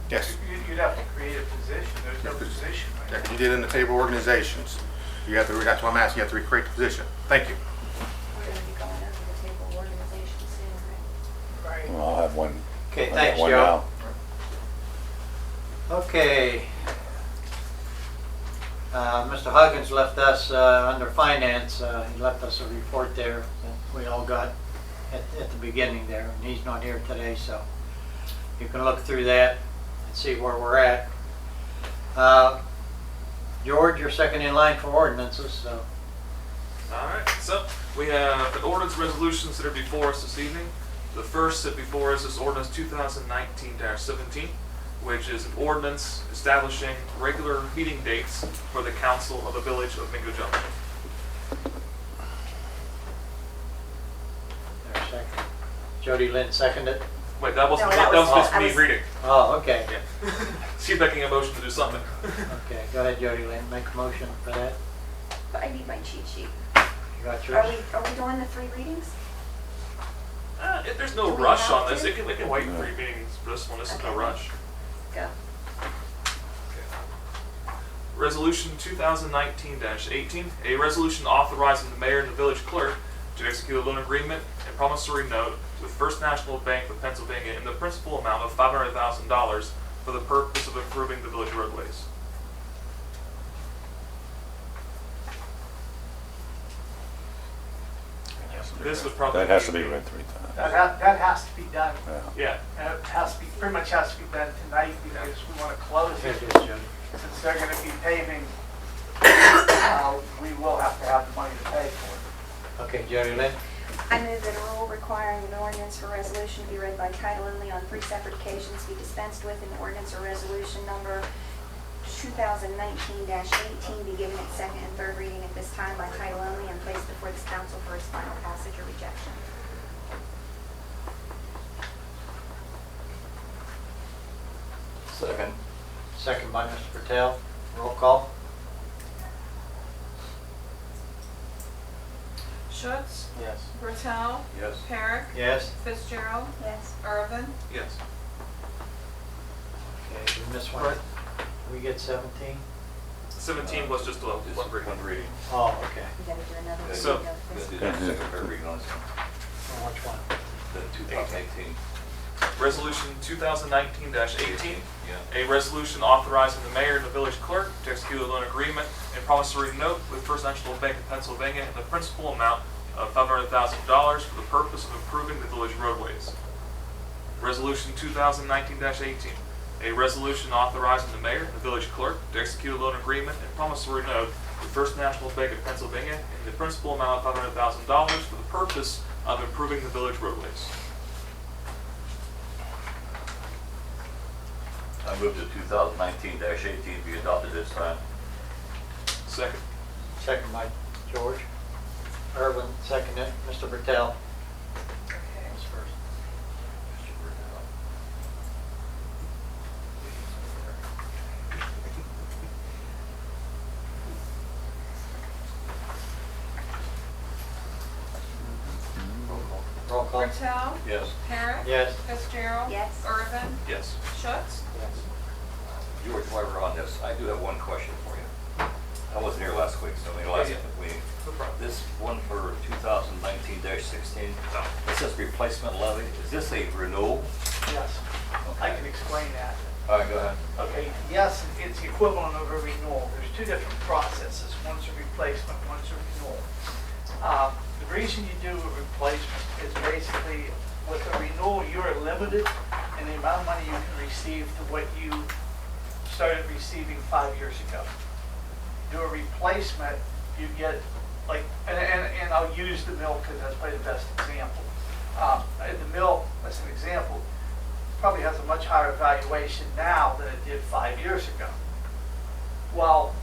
Yes. You'd have to create a position. There's no position right Yeah, now. you did in the table organizations. You have to, that's why I'm asking, you have to recreate the position. Thank you. We're gonna be going over the table organization soon, right? Right. I'll have one. okay, I'll have thanks, one Joe. now. Okay. Mr. Huggins left us, under finance, he left us a report there that we all got at the beginning there, and he's not here today, so you can look through that and see where we're at. George, you're second in line for ordinances, so. All right, so we have the ordinance resolutions that are before us this evening. The first set before us is ordinance 2019-17, which is an ordinance establishing regular meeting dates for the council of the village of Mingo Junction. There's a second. Jody Lynn seconded. Wait, that wasn't No, me, that that was was- just I me was- reading. Oh, okay. Yeah. She's making a motion to do something. Okay, go ahead, Jody Lynn, make a motion for that. But I need my cheat sheet. You got Are yours? we doing the 3 readings? If there's no Do we rush have on this, to? we can wait 3 meetings for this one. This is no Okay. rush. Go. Resolution 2019-18, a resolution authorizing the mayor and the village clerk to execute a loan agreement and promissory note with First National Bank of Pennsylvania in the principal amount of $500,000 for the purpose of improving the village roadways. This would probably That has to be read 3 times. That has to be done. Yeah. And it has to be, pretty much has to be done tonight because we want to close Here it. it is, Jody. Since they're going to be paving, we will have to have the money to pay for it. Okay, Jody Lynn, I move that a rule requiring an ordinance for resolution be read by title only on 3 separate occasions be dispensed with, and ordinance or resolution number 2019-18 be given its second and third reading at this time by title only and placed before this council for its final passage or rejection. Second. second by Mr. Patel, roll call. Schutz, Yes. Bertel, Yes. Herrick, Yes? Fitzgerald, Yes. Irvin, Yes. Okay, we missed one. We get 17? 17 was just one reading. One reading. Oh, okay. We gotta do another Okay. So- reading of Let's this. do that second, third reading on this one. Well, which one? The 2018. Resolution 2019-18, a resolution authorizing the mayor and the village clerk to execute a loan agreement and promissory note with First National Bank of Pennsylvania in the principal amount of $500,000 for the purpose of improving the village roadways. Resolution 2019-18, a resolution authorizing the mayor and the village clerk to execute a loan agreement and promissory note with First National Bank of Pennsylvania in the principal amount of $500,000 for the purpose of improving the village roadways. I move to 2019-18 be adopted this time. Second. Second by George. Irvin, second it. Mr. Bertel. Who's first? Roll call. Bertel. Yes. Parrot. Yes. Fitzgerald. Yes. Irvin. Yes. Schutz. Yes. George, while we're on this, I do have one question for you. I wasn't here last week, so maybe last week. No problem. This one for 2019-16, No. it says replacement levy. Is this a renewal? Yes, I can explain that. All right, go ahead. Okay, yes, it's the equivalent of a renewal. There's two different processes. One's a replacement, one's a renewal. The reason you do a replacement is basically with a renewal, you're limited in the amount of money you can receive to what you started receiving 5 years ago. Do a replacement, you get like, and I'll use the mill because that's probably the best example. The mill, as an example, probably has a much higher valuation now than it did 5 years ago. Well,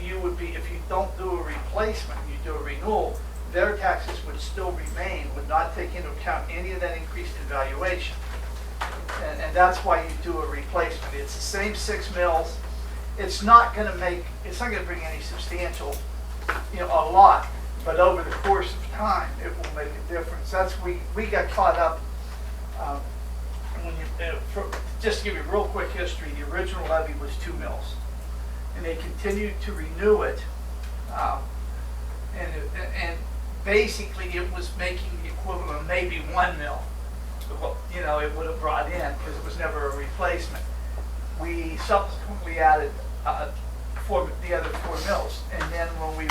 you would be, if you don't do a replacement, you do a renewal, their taxes would still remain, would not take into account any of that increase in valuation. And that's why you do a replacement. It's the same 6 mills. It's not going to bring any substantial, a lot, but over the course of time, it will make a difference. That's, we got caught up, when just to give you a real quick history, the original levy was 2 mills. And they continued to renew it, and basically it was making the equivalent of maybe 1 mill. It would have brought in, because it was never a replacement. We subsequently added the other 4 mills, and then when we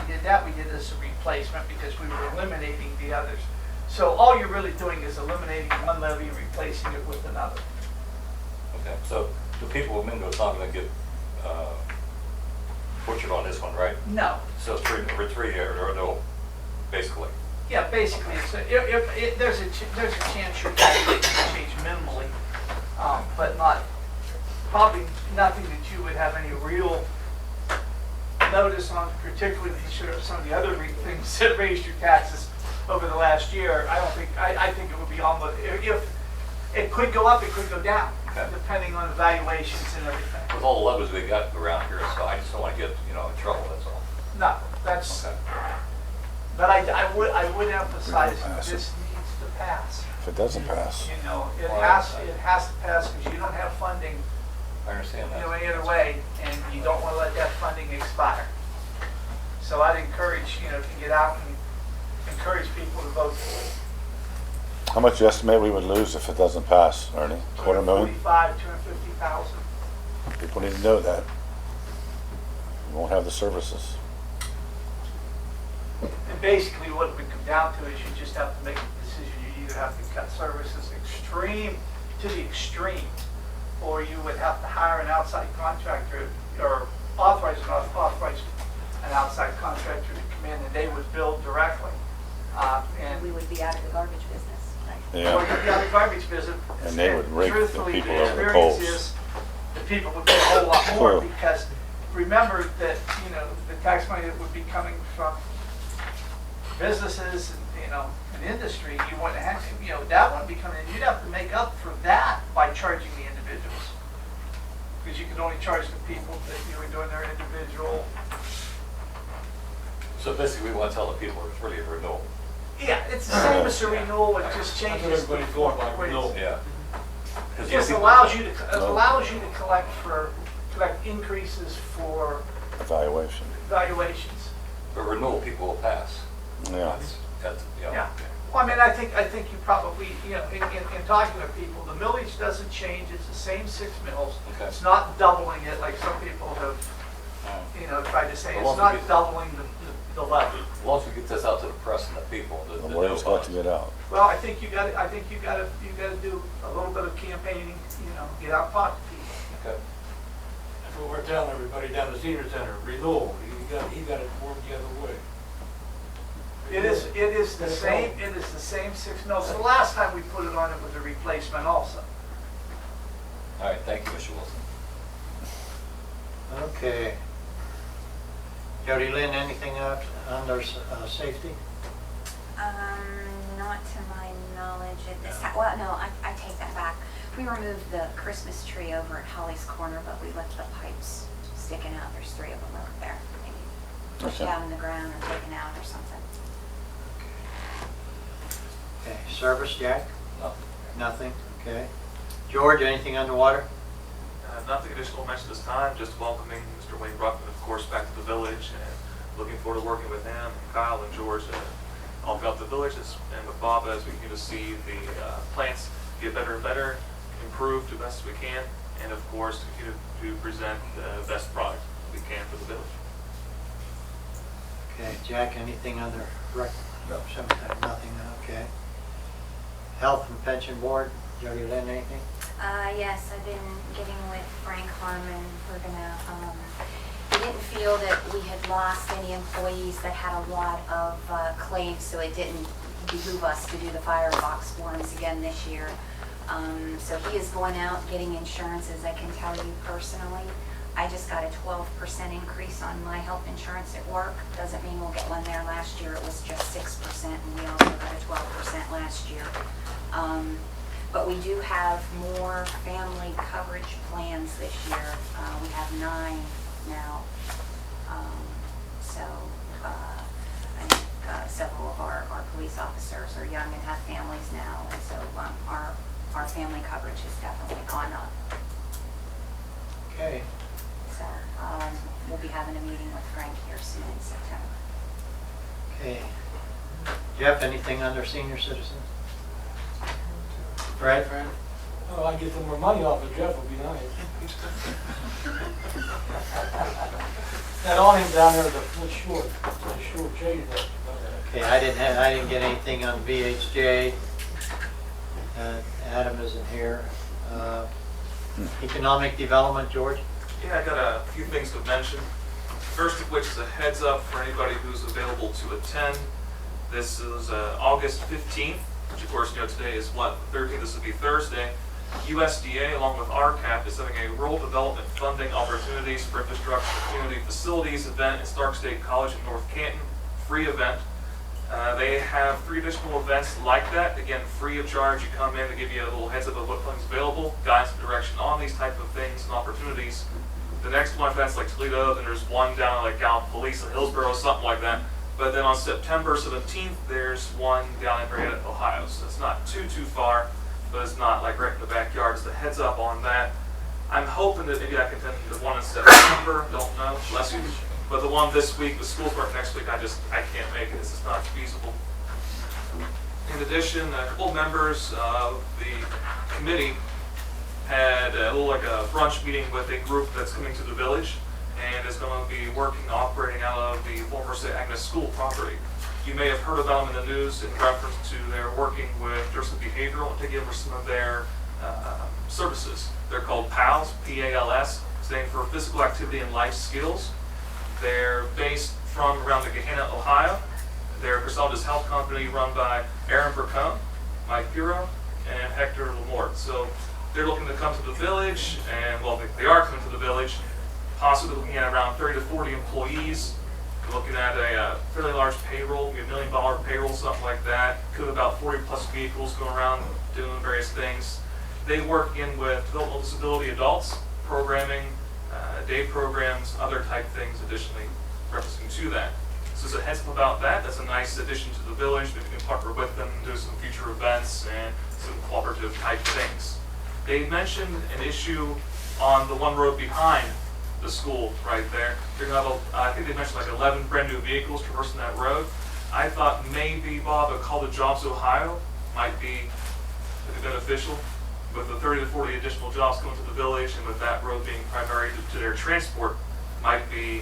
did that, we did it as a replacement because we were eliminating the others. So all you're really doing is eliminating one levy and replacing it with another. Okay, so the people of Mingo's not going to get butchered on this one, right? No. So it's three or no, basically. Yeah, basically, if there's a chance your tax rate can change minimally, but probably nothing that you would have any real notice on, particularly considering some of the other things that raised your taxes over the last year. I think it would be almost, if it could go up, it could go down, Okay. depending on valuations and everything. With all the levers we got around here, so I just don't want to get, in trouble, that's all. No, that's, Okay. but I would emphasize pass it. this needs to pass. If it doesn't pass, It has to pass because you don't have funding, I understand that. any other way, and you don't want to let that funding expire. So I'd encourage, to get out and encourage people to vote for it. how much you estimate we would lose if it doesn't pass, Ernie? $250,000? 250,000. People need to know that. We won't have the services. And basically what it would come down to is you just have to make a decision. You either have to cut services to the extreme, or you would have to hire an outside contractor or authorize an outside contractor to come in and they would bill directly. And we would be out of the garbage business, right? Or Yeah, you'd be out of the garbage business. And they would rake the Truthfully, people over the experience coals. is the people would pay a whole lot more Sure. because remember that, the tax money that would be coming from businesses and, an industry, you wouldn't have, that wouldn't be coming in. You'd have to make up for that by charging the individuals. Because you could only charge the people that you were doing their individual. So basically, we want to tell the people it's really a renewal. Yeah, it's the same as a renewal, it just changes. everybody's going by renewal. Yeah. It just allows you to collect increases for evaluation. valuations. But renewal, people will pass. Yeah. That's, Yeah. Well, I mean, I think you probably, you know, in talking to people, the millage doesn't change, it's the same 6 mills. Okay. It's not doubling it like some people have, you know, tried to say, But it's once we not get- doubling the levy. Once we get this out to the press and the people, the The word is know got to get out. Well, I think you gotta do a little bit of campaigning, you know, get out and talk to people. Okay. That's what we're telling everybody down the senior center, renewal, he got it worked the other way. It is the same 6 mills. So the last time we put it on, it was a replacement also. All right, thank you, Mr. Wilson. Okay. Jody Lynn, anything else under safety? Not to my knowledge at this time. Well, no, I take that back. We removed the Christmas tree over at Holly's Corner, but we left the pipes sticking out. There's 3 of them over there. Maybe pushed Okay. out in the ground and taken out or something. Okay, service, Jack? Nothing. Nothing, okay. George, anything underwater? Nothing additional to mention this time, just welcoming Mr. Wayne Bruckman, of course, back to the village, and looking forward to working with him, and Kyle and George, all throughout the village, and with Bob as we continue to see the plants get better and better, improve to the best we can, and of course, continue to present the best product we can for the village. Okay, Jack, anything under rec? No. Nothing, okay. Health and Pension Board, Jody Lynn, anything? Yes, I've been getting with Frank Harmon. We're gonna, we didn't feel that we had lost any employees that had a lot of claims, so it didn't behoove us to do the firebox forms again this year. So he is going out, getting insurance, as I can tell you personally. I just got a 12% increase on my health insurance at work. Doesn't mean we'll get one there. Last year it was just 6%, and we also got a 12% last year. But we do have more family coverage plans this year. We have 9 now. So I think several of our police officers are young and have families now, and so our family coverage has definitely gone up. Okay. So we'll be having a meeting with Frank here soon in September. Okay. Jeff, anything under senior citizens? Fred? Oh, I get some more money off of Jeff would be nice. That awning down there is a foot short, it's a short change that. Okay, I didn't get anything on VHJ. Adam isn't here. Economic development, George? Yeah, I got a few things to mention. First of which is a heads up for anybody who's available to attend. This is August 15th, which of course, you know, today is what, 13th, this would be Thursday. USDA, along with RCAP, is having a rural development funding opportunities for infrastructure community facilities event at Stark State College in North Canton, free event. They have 3 additional events like that, again, free of charge. You come in, they give you a little heads up of what funding's available, guidance and direction on these type of things and opportunities. The next one, that's like Toledo, then there's one down like Gallup Police in Hillsborough, something like that. But then on September 17th, there's one down in Marietta, Ohio. So it's not too far, but it's not like right in the backyard. It's the heads up on that. I'm hoping that maybe I can attend the one in September, don't know, bless you. But the one this week, the school start next week, I can't make it. It's just not feasible. In addition, a couple members of the committee had a little like a brunch meeting with a group that's coming to the village and is going to be operating out of the former St. Agnes School property. You may have heard about them in the news in reference to their working with Durson Behavioral and taking over some of their services. They're called PALS, P-A-L-S, standing for Physical Activity and Life Skills. They're based from around the Gehenna, Ohio. They're a Griselda's health company run by Aaron Burcone, Mike Piro, and Hector Lamort. So they're looking to come to the village, and well, they are coming to the village, possibly looking at around 30 to 40 employees. We're looking at a fairly large payroll, maybe $1 million payroll, something like that. Could have about 40 plus vehicles going around doing various things. They work in with developmental disability adults, programming, day programs, other type things additionally referencing to that. So it's a heads up about that. That's a nice addition to the village. Maybe we can partner with them, do some future events and some cooperative type things. They mentioned an issue on the one road behind the school right there. They're gonna have I think they mentioned like 11 brand new vehicles traversing that road. I thought maybe, Bob, a call to Jobs Ohio might be beneficial, with the 30 to 40 additional jobs coming to the village, and with that road being primary to their transport, might be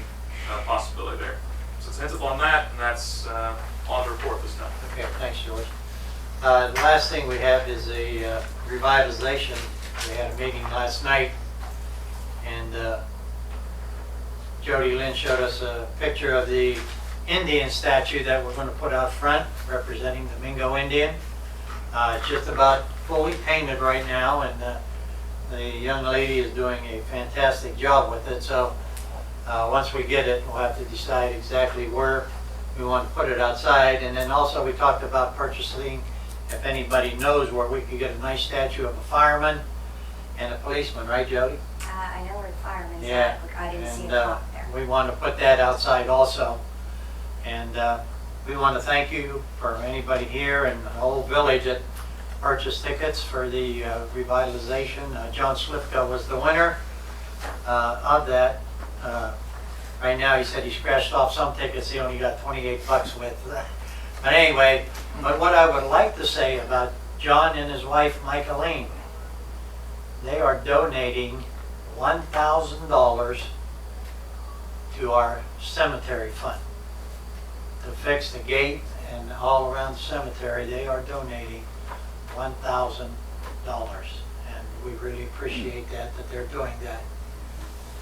a possibility there. So it's heads up on that, and that's on the report this time. Okay, thanks, George. The last thing we have is a revitalization. We had a meeting last night, and Jody Lynn showed us a picture of the Indian statue that we're going to put out front, representing the Mingo Indian. It's just about fully painted right now, and the young lady is doing a fantastic job with it. So once we get it, we'll have to decide exactly where we want to put it outside. And then also we talked about purchasing, if anybody knows where we could get a nice statue of a fireman and a policeman, right, Jody? I know where the fireman's Yeah. at. I didn't see And a clock there. we want to put that outside also. And we want to thank you for anybody here and the whole village that purchased tickets for the revitalization. John Slifka was the winner of that. Right now, he said he scratched off some tickets he only got 28 bucks with. But anyway, but what I would like to say about John and his wife, Michaeline, they are donating $1,000 to our cemetery fund to fix the gate and all around the cemetery. They are donating $1,000, and we really appreciate that they're doing that.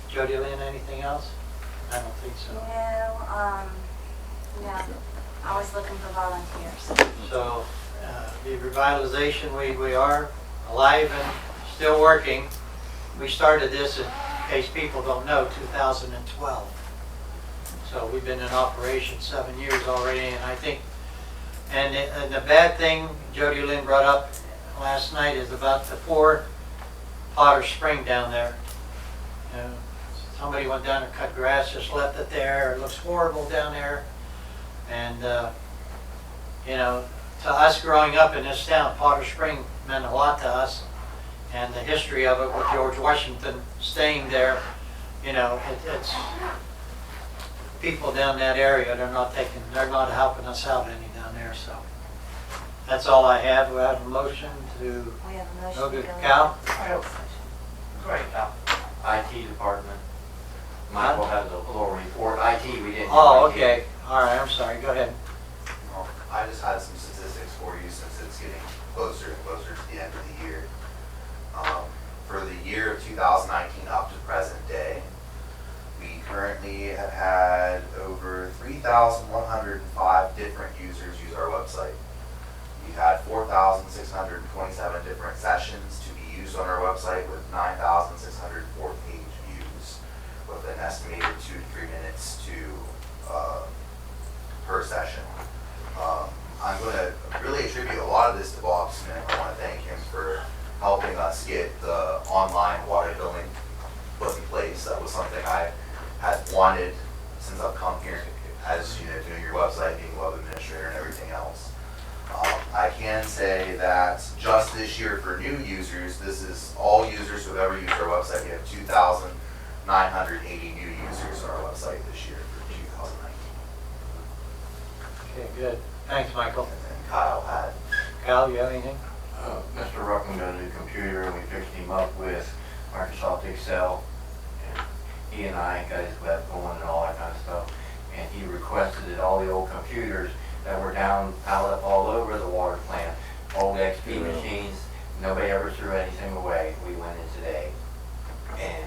Jody Lynn, anything else? I don't think so. No. I was looking for volunteers. So the revitalization, we are alive and still working. We started this, in case people don't know, 2012. So we've been in operation 7 years already, and I think, and the bad thing Jody Lynn brought up last night is about the poor Potter Spring down there. You know, somebody went down and cut grass, just left it there. It looks horrible down there. And, you know, to us growing up in this town, Potter Spring meant a lot to us. And the history of it with George Washington staying there, you know, it's people down that area, they're not helping us out any down there. So that's all I have. We have a motion to We have a motion go to to go Cal. Great. IT department. Michael has a little report. IT, we didn't. do Oh, IT. okay. All right, I'm sorry. Go ahead. I just had some statistics for you since it's getting closer and closer to the end of the year. For the year of 2019 up to present day, we currently have had over 3,105 different users use our website. We've had 4,627 different sessions to be used on our website with 9,604 page views with an estimated 2 to 3 minutes per session. I'm going to really attribute a lot of this to Bob Smith. I want to thank him for helping us get the online water billing put in place. That was something I had wanted since I've come here, as you know, doing your website, being a web administrator and everything else. I can say that just this year for new users, this is all users who have ever used our website. We have 2,980 new users on our website this year for 2019. Okay, good. Thanks, Michael. And then Kyle had Cal, you have anything? Mr. Ruckman got a new computer and we fixed him up with Microsoft Excel. And he and I got his web going and all that kind of stuff. And he requested that all the old computers that were down, piled up all over the water plant, old XP machines, nobody ever threw anything away. We went in today and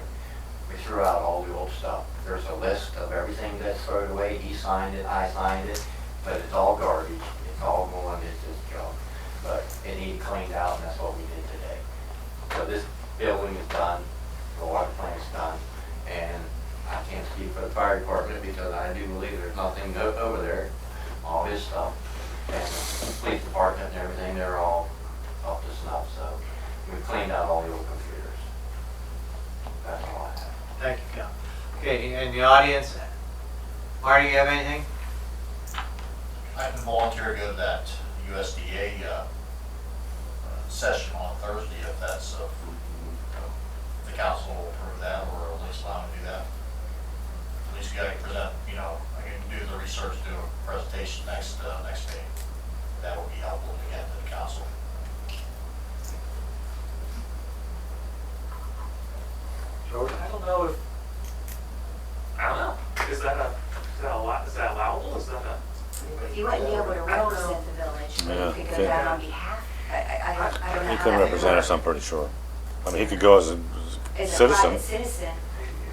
we threw out all the old stuff. There's a list of everything that's thrown away. He signed it, I signed it, but it's all garbage. It's all going into this junk. But it needed cleaned out, and that's what we did today. So this building is done, the water plant is done, and I can't speak for the fire department because I do believe there's nothing over there, all his stuff. And the police department and everything, they're all up to snuff, so we cleaned out all the old computers. That's all I have. Thank you, Cal. Okay, in the audience, Marty, you have anything? I can volunteer to go to that USDA session on Thursday if that's, if the council will approve that, or at least allow me to do that. At least you gotta present, you know, I can do the research, do a presentation next have him represent work us, I'm pretty sure. I mean, he could go as a as a citizen, private citizen.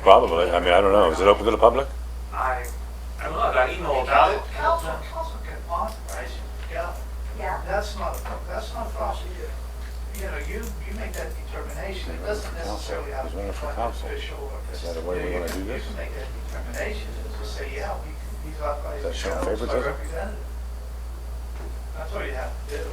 probably. I mean, I don't know. Is it open to the public? I don't know, I got an email about it. Council can authorize you to go. Yeah. That's not a problem. You know, you make that determination. It doesn't necessarily have to be He's running for an council. official or. Is that a way we wanna do this? You can make that determination and just say, yeah, he's authorized Is that to showing go as my favoritism? representative. That's all you have to do.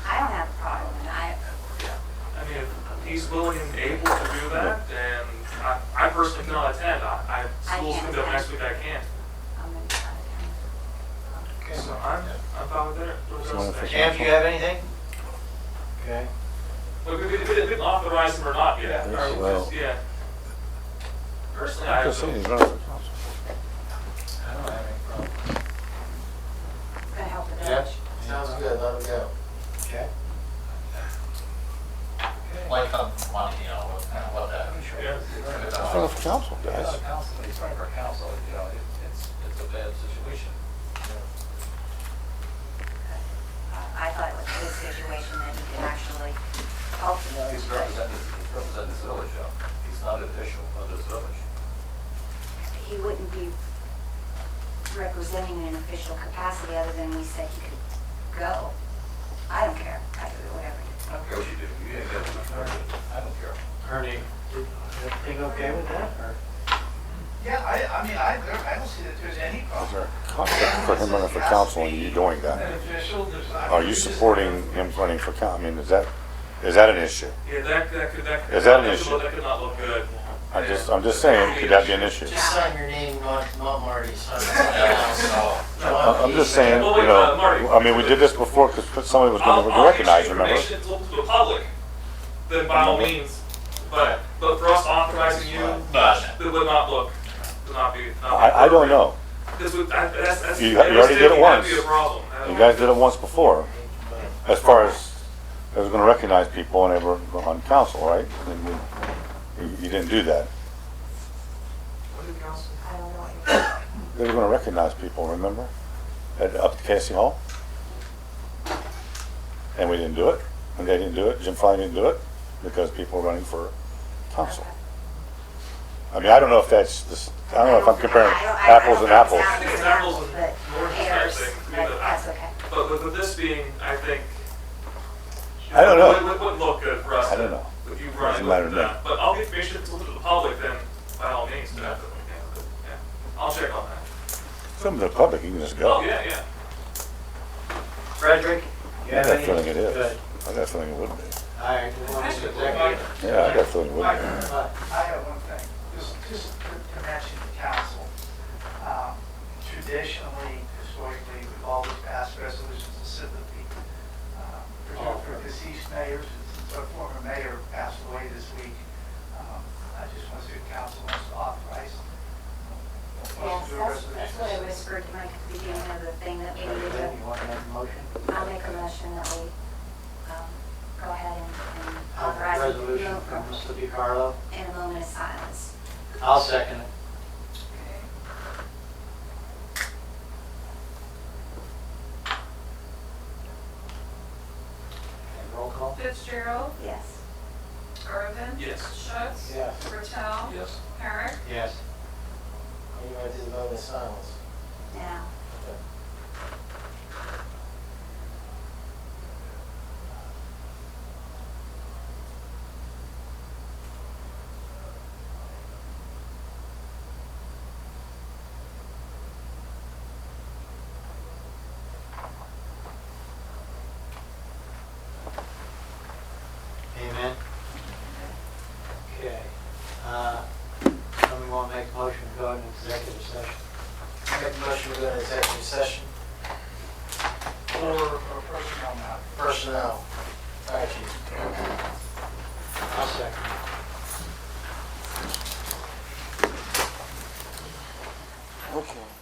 I don't have a problem. I mean, if he's willing and able to do that, and I personally cannot attend. School's can't gonna be up attend. next week, I can't. I'm gonna try to So I'm fine with it. Sam, do you have anything? Okay. But we didn't authorize him or not yet. Yes, Or well. just, yeah. Personally, I I'm have just saying, he's no. running for council. I don't have any problem. Gonna help the Jeff? village. Sounds good, let it go. Okay. Like, money, you know, what that. Yeah. He's running for council, guys. He's running for council, you know, it's a bad situation. I thought it was a good situation that he could actually help the village. He's representing this village, he's not an official of this village. He wouldn't be representing in an official capacity other than we said he could go. I don't care. I do whatever. I don't care what you do, you ain't got to, I don't care. Ernie, everything okay with that, or? Yeah, I mean, I don't see that there's any Is problem. there a conflict for him running for council and you doing that? An official, there's not. Are you supporting him running for council? I mean, is that an issue? Yeah, that could. Is that an issue? That could not look good. I'm just saying, could that be an issue? Just sign your name, not Marty's. I'm just saying, Well, you wait, know, Marty. I mean, we did this before because somebody was going to I'll recognize, give remember? information to the public, then by all means. But for us authorizing you, it would not be. I don't know. Because that's. You already did it once. That'd be a problem. You guys did it once before, as far as I was going to recognize people when they were on council, right? And you didn't do that. What did council? I don't know what you're They were going to recognize people, remember? Up at Casey Hall. And we didn't do it. And they didn't do it. Jim Fly didn't do it because people were running for council. I mean, I don't know if that's this. I don't know if I'm comparing apples and apples. I think it's apples and But oranges type pears, thing. but that's okay. But with this being, I think. I don't know. It wouldn't look good for us. I don't know. If you Doesn't run matter with to me. that. But I'll get information to the public then, by all means. Yeah. I'll check on that. Some of the public, you can just go. Oh, yeah. Frederick, you I have got a anything? feeling it is. Good. I got a feeling it would be. All right, we're going to executive. Yeah, I got a feeling it would Mike, be. I have one thing, just to mention the council. Traditionally, historically, we've always passed resolutions of sympathy for deceased mayors. Since our former mayor passed away this week, I just want to see if council wants to authorize. Yes, that's what I whispered Mike at the beginning of the thing that we needed to. You want to make a motion? I'll make a motion that we go ahead and Have a authorize it resolution from Mr. DiCarlo. in a moment of silence. I'll second it. Okay, roll call? Fitzgerald, Yes. Irvin. Yes. Schutz. Yes. Rattell. Yes. Herrick. Yes. You might do the vote in silence. Now. Amen. Okay. Somebody want to make a motion to go into executive session? Make a motion to go into executive session. Or personnel matter. Personnel. Fire chief. I'll second it. Okay.